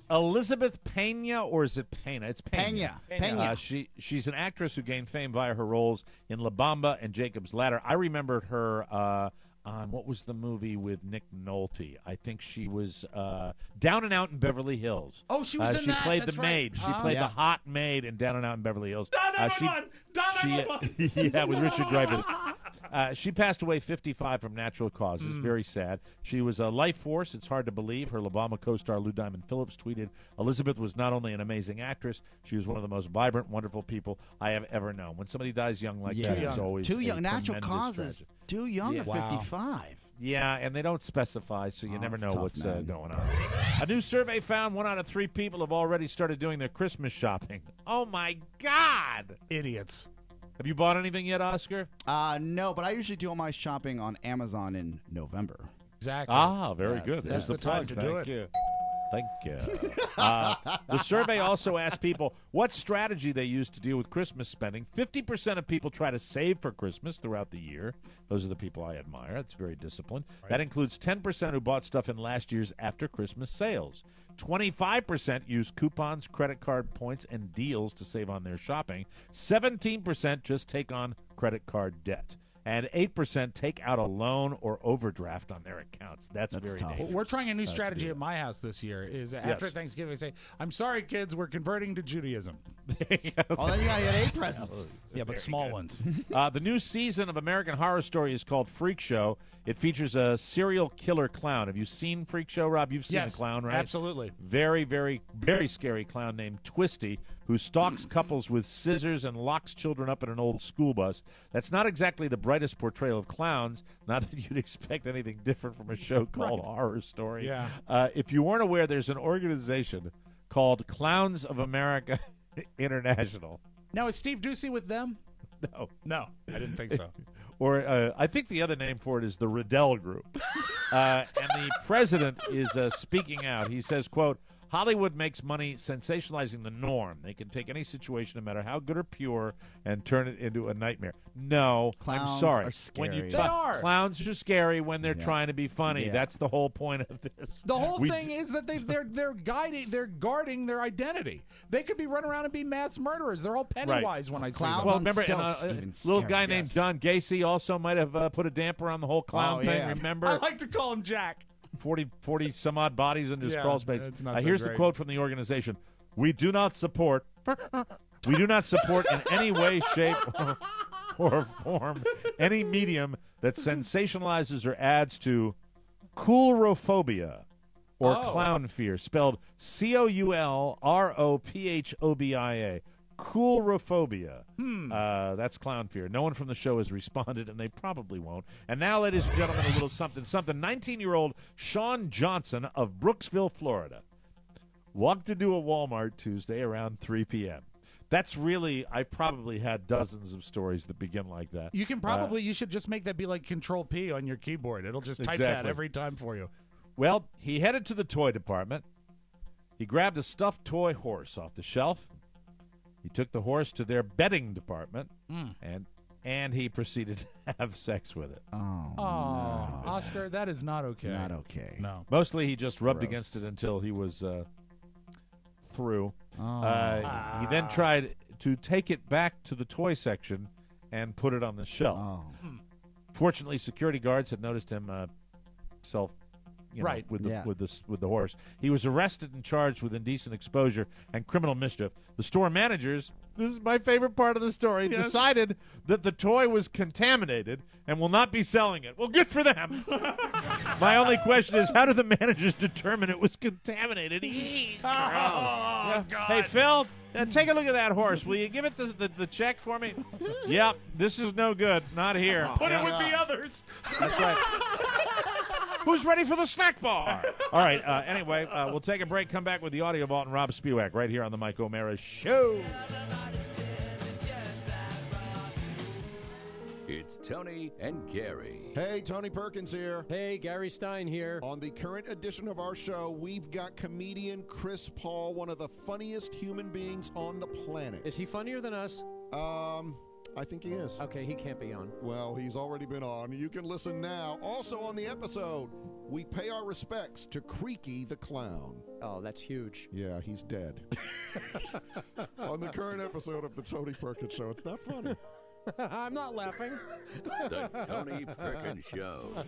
Elizabeth Pena, or is it Pena? It's Pena. Pena. She's an actress who gained fame via her roles in La Bamba and Jacob's Ladder. I remembered her on, what was the movie with Nick Nolte? I think she was Down and Out in Beverly Hills. Oh, she was in she that. played That's the right. maid. She played the hot maid in Down and Out in Beverly Hills. Yeah, with Richard Dreyfuss. She passed away 55 from natural causes. Very sad. She was a life force. It's hard to believe. Her La Bamba co-star Lou Diamond Phillips tweeted, Elizabeth was not only an amazing actress, she was one of the most vibrant, wonderful people I have ever known. When somebody dies young like that, it's always too a young. Natural tremendous causes. tragedy. Too young Yeah. at Wow. 55. Yeah, and they don't specify, so you never it's know tough, what's man. going on. A new survey found 1 out of 3 people have already started doing their Christmas shopping. Oh, my God. Idiots. Have you bought anything yet, Oscar? No, but I usually do all my shopping on Amazon in November. Exactly. Ah, very Yes, good. There's that's the the time plug. to do Thank it. you. Thank you. The survey also asked people what strategy they use to deal with Christmas spending. 50% of people try to save for Christmas throughout the year. Those are the people I admire. That's very disciplined. Right. That includes 10% who bought stuff in last year's after Christmas sales. 25% use coupons, credit card points, and deals to save on their shopping. 17% just take on credit card debt. And 8% take out a loan or overdraft on their accounts. That's very tough. dangerous. We're trying a new strategy at my house this year. Is after Thanksgiving, we say, "I'm sorry, kids, we're converting to Judaism." Oh, then you gotta get 8 presents. Yeah, but small ones. The new season of American Horror Story is called Freak Show. It features a serial killer clown. Have you seen Freak Show, Rob? You've seen the clown, right? Absolutely. Very, very, very scary clown named Twisty, who stalks couples with scissors and locks children up in an old school bus. That's not exactly the brightest portrayal of clowns. Not that you'd expect anything different from a show called Horror Story. Yeah. If you weren't aware, there's an organization called Clowns of America International. Now, is Steve Ducey with them? No, I didn't think so. Or I think the other name for it is the Riddell Group. And the president is speaking out. He says, quote, Hollywood makes money sensationalizing the norm. They can take any situation, no matter how good or pure, and turn it into a nightmare. No, Clowns I'm sorry. are scary. When you They are. Clowns are scary when they're Yeah. trying to be funny. Yeah. That's the whole point of this. The whole thing is that they're guarding their identity. They could be running around and be mass murderers. They're all Pennywise when I see Clowns them. Well, on remember, stilts, and, even little scary, guy yes. named John Gacy also might have put a damper on the whole clown Oh, thing. yeah. Remember? I like to call him Jack. 40 some odd bodies in his Yeah, crawl space. it's not so Here's the great. quote from the organization: We do not support in any way, shape, or form any medium that sensationalizes or adds to coulrophobia or clown fear, spelled COULROPHOBIA. Coulrophobia. That's clown fear. No one from the show has responded, and they probably won't. And now, ladies and gentlemen, a little something. 19-year-old Sean Johnson of Brooksville, Florida, walked into a Walmart Tuesday around 3 p.m. That's really, I probably had dozens of stories that begin like that. You can you should just make that be like Control P on your keyboard. It'll just type that Exactly. every time for you. Well, he headed to the toy department. He grabbed a stuffed toy horse off the shelf. He took the horse to their bedding department, and he proceeded to have sex with it. Oh, Oscar, that is not okay. not okay. No. Mostly, he just rubbed Gross. against it until he was through. Oh. He then tried to take it back to the toy section and put it on the shelf. Oh. Fortunately, security guards had noticed him Right. with Yeah. the horse. He was arrested and charged with indecent exposure and criminal mischief. The store managers, this is my favorite part of the story, decided that the toy was contaminated and will not be selling it. Well, good for them. My only question is, how do the managers determine it was contaminated? Yeah. Hey, Phil, take a look at that horse. Will you give it the check for me? Yep, this is no good. Not here. Put it with the others. That's right. Who's ready for the snack bar? All right. Anyway, we'll take a break. Come back with the audio vault and Rob Spewak right here on the Mike O'Mara Show. It's Tony and Gary. Hey, Tony Perkins here. Hey, Gary Stein here. On the current edition of our show, we've got comedian Chris Paul, one of the funniest human beings on the planet. Is he funnier than us? I think he is. Okay, he can't be on. Well, he's already been on. You can listen now. Also on the episode, we pay our respects to Creaky the Clown. Oh, that's huge. Yeah, he's dead. On the current episode of the Tony Perkins Show. It's not funny. I'm not laughing. The Tony Perkins Show.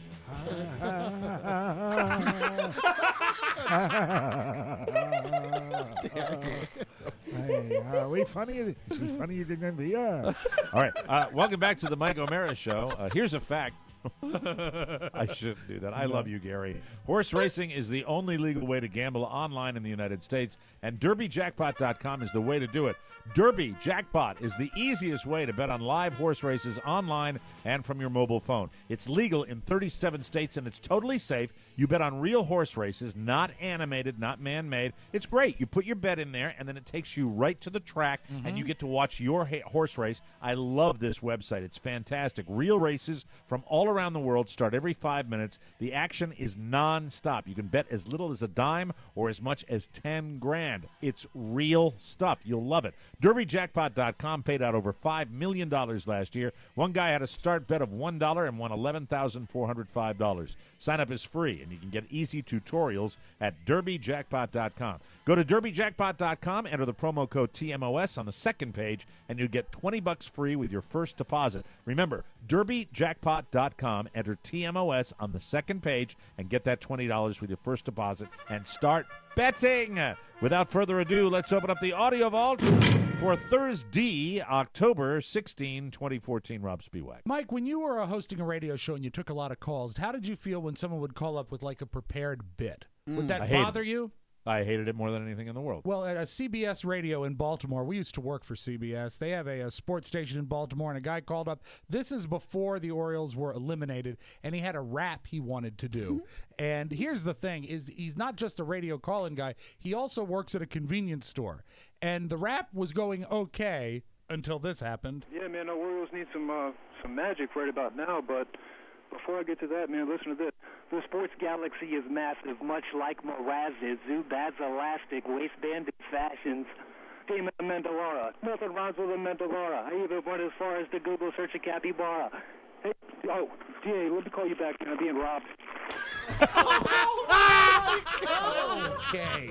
Hey, are we funny? Is he funnier than we are? All right. Welcome back to the Mike O'Mara Show. Here's a fact. I shouldn't do that. I love you, Gary. Horse racing is the only legal way to gamble online in the United States, and DerbyJackpot.com is the way to do it. Derby Jackpot is the easiest way to bet on live horse races online and from your mobile phone. It's legal in 37 states, and it's totally safe. You bet on real horse races, not animated, not man-made. It's great. You put your bet in there, and then it takes you right to the track, and you get to watch your horse race. I love this website. It's fantastic. Real races from all around the world start every 5 minutes. The action is nonstop. You can bet as little as a dime or as much as 10 grand. It's real stuff. You'll love it. DerbyJackpot.com paid out over $5 million last year. One guy had a start bet of $1 and won $11,405. Sign up is free, and you can get easy tutorials at DerbyJackpot.com. Go to DerbyJackpot.com, enter the promo code TMOS on the second page, and you'll get $20 free with your first deposit. Remember, DerbyJackpot.com, enter TMOS on the second page, and get that $20 with your first deposit, and start betting. Without further ado, let's open up the audio vault for Thursday, October 16, 2014. Rob Spiewak. Mike, when you were hosting a radio show and you took a lot of calls, how did you feel when someone would call up with like a prepared bit? Would that bother you? I hated it more than anything in the world. Well, at a CBS radio in Baltimore, we used to work for CBS. They have a sports station in Baltimore, and a guy called up. This is before the Orioles were eliminated, and he had a rap he wanted to do. And here's the thing, is he's not just a radio call-in guy. He also works at a convenience store. And the rap was going okay until this happened. Yeah, man, the Orioles need some magic right about now, but before I get to that, man, listen to this. The sports galaxy is massive, much like Mraz's. Zubad's elastic, waistband fashions. Game of Mandalora. Nothing rhymes with a Mandalora. I even went as far as to Google search a capybara. Hey, oh, DA, let me call you back, man. I'm being robbed. Okay.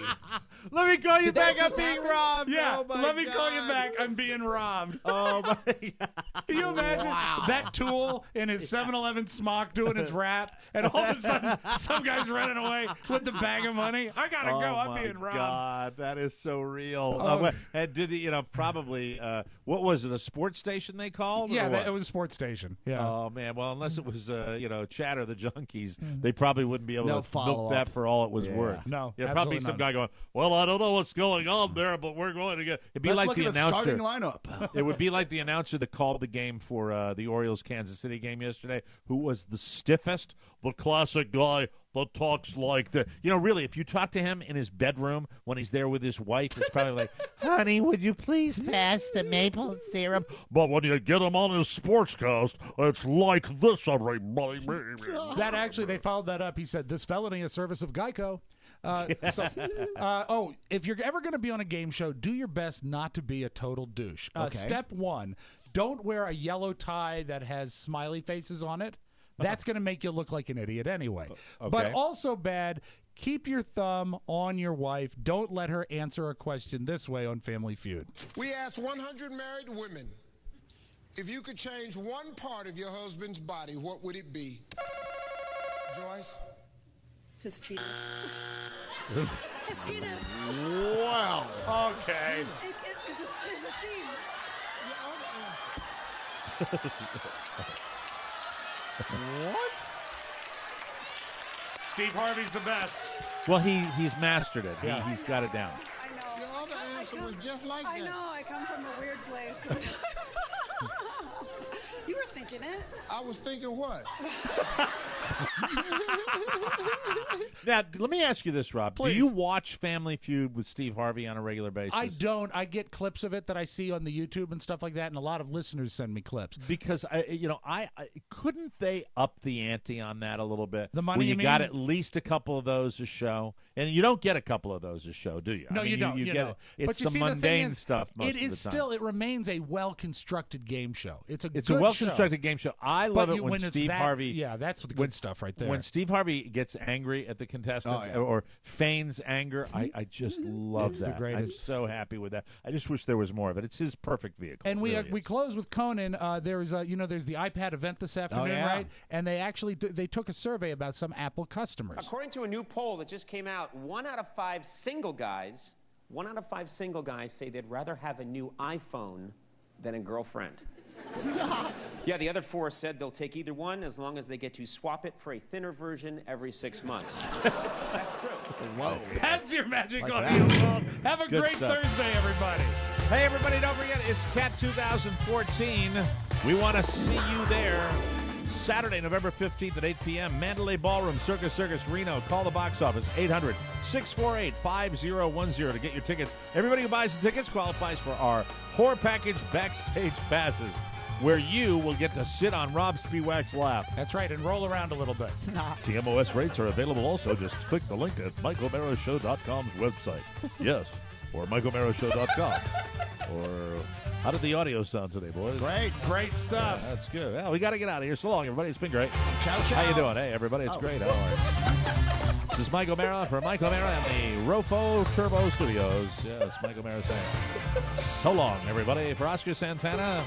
Let me call you back. I'm being robbed. Yeah, oh let me call you back. I'm being robbed. Oh, my God. Can you imagine that Tool in his 7-Eleven smock doing his rap, and all of a sudden some guy's running away with the bag of money? I got to go. I'm being robbed. God, that is so real. Oh. And did he, probably, what was it, a sports station they called? Yeah, or what? it was a sports station. Yeah. Oh, man. Well, unless it was, Chatter the Junkies, they probably wouldn't be able to milk follow-up. that for all it was worth. No, Yeah, probably absolutely some not. guy going, well, I don't know what's going on there, but we're going to get. It'd be Let's like look the at the announcer. starting lineup. It would be like the announcer that called the game for the Orioles-Kansas City game yesterday, who was the stiffest, the classic guy that talks like that. Really, if you talk to him in his bedroom when he's there with his wife, it's probably like, honey, would you please pass the maple syrup? But when you get him on his sportscast, it's like this, everybody. That actually, they followed that up. He said, this felony is service of Geico. If you're ever going to be on a game show, do your best not to be a total douche. Step one, don't wear a yellow tie that has smiley faces on it. That's going to make you look like an idiot anyway. Okay. But also bad, keep your thumb on your wife. Don't let her answer a question this way on Family Feud. We asked 100 married women, if you could change one part of your husband's body, what would it be? Joyce? His penis. His penis. Wow. Okay. There's a theme. What? Steve Harvey's the best. Well, he's mastered it. Yeah. He's got it down. I know. Your other answer was just like that. I know. I come from a weird place. You were thinking it. I was thinking what? Now, let me ask you this, Rob. Please. Do you watch Family Feud with Steve Harvey on a regular basis? I don't. I get clips of it that I see on the YouTube and stuff like that, and a lot of listeners send me clips. Because I couldn't they up the ante on that a little bit? The money, where you got mean? at least a couple of those a show, and you don't get a couple of those a show, do you? No, I mean, you don't. You you get know. it. It's But you the see, mundane the thing is, stuff most it of is the time. still. It remains a well-constructed game show. It's a It's good a well-constructed show. game show. I But love it you- when it's Steve that- Harvey. Yeah, that's the good when- stuff right there. When Steve Harvey gets angry at the contestants or feigns anger, I just love It's the that. I'm greatest. so happy with that. I just wish there was more of it. It's his perfect vehicle. And we Really we is. close with Conan. There's there's the iPad event this afternoon, yeah. right? And they actually they took a survey about some Apple customers. According to a new poll that just came out, 1 out of 5 single guys say they'd rather have a new iPhone than a girlfriend. Yeah, the other 4 said they'll take either one as long as they get to swap it for a thinner version every 6 months. That's true. Whoa. That's your magic Like on that. Wheel World. Have a Good great stuff. Thursday, everybody. Hey, everybody, don't forget, it's CAT 2014. We want to see you there. Saturday, November 15th at 8 p.m., Mandalay Ballroom, Circus Reno. Call the box office, 800-648-5010 to get your tickets. Everybody who buys the tickets qualifies for our Horror Package backstage passes. where you will get to sit on Rob Spiewak's lap. That's right, and roll around a little bit. TMOS rates are available also. Just click the link at MikeO'MaraShow.com's website. Yes, or MikeO'MaraShow.com. Or how did the audio sound today, boys? Great stuff. Yeah, that's good. Well, we got to get out of here. So long, everybody. It's been great. Ciao, ciao. How you doing? Hey, everybody. It's great. How are you? This is Mike O'Mara for Mike O'Mara and the Rofo Turbo Studios. Yes, Mike O'Mara saying so long, everybody. For Oscar Santana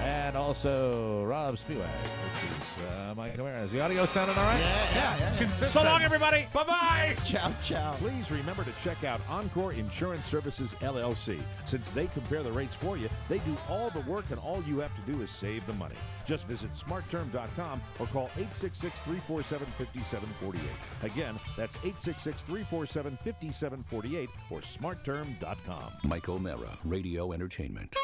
and also Rob Spiewak. This is Mike O'Mara. Is the audio sounding all right? Yeah. Consistent. So long, everybody. Bye-bye. Ciao, ciao. Please remember to check out Encore Insurance Services, LLC. Since they compare the rates for you, they do all the work, and all you have to do is save the money. Just visit smartterm.com or call 866-347-5748. Again, that's 866-347-5748 or smartterm.com. Mike O'Mara, Radio Entertainment.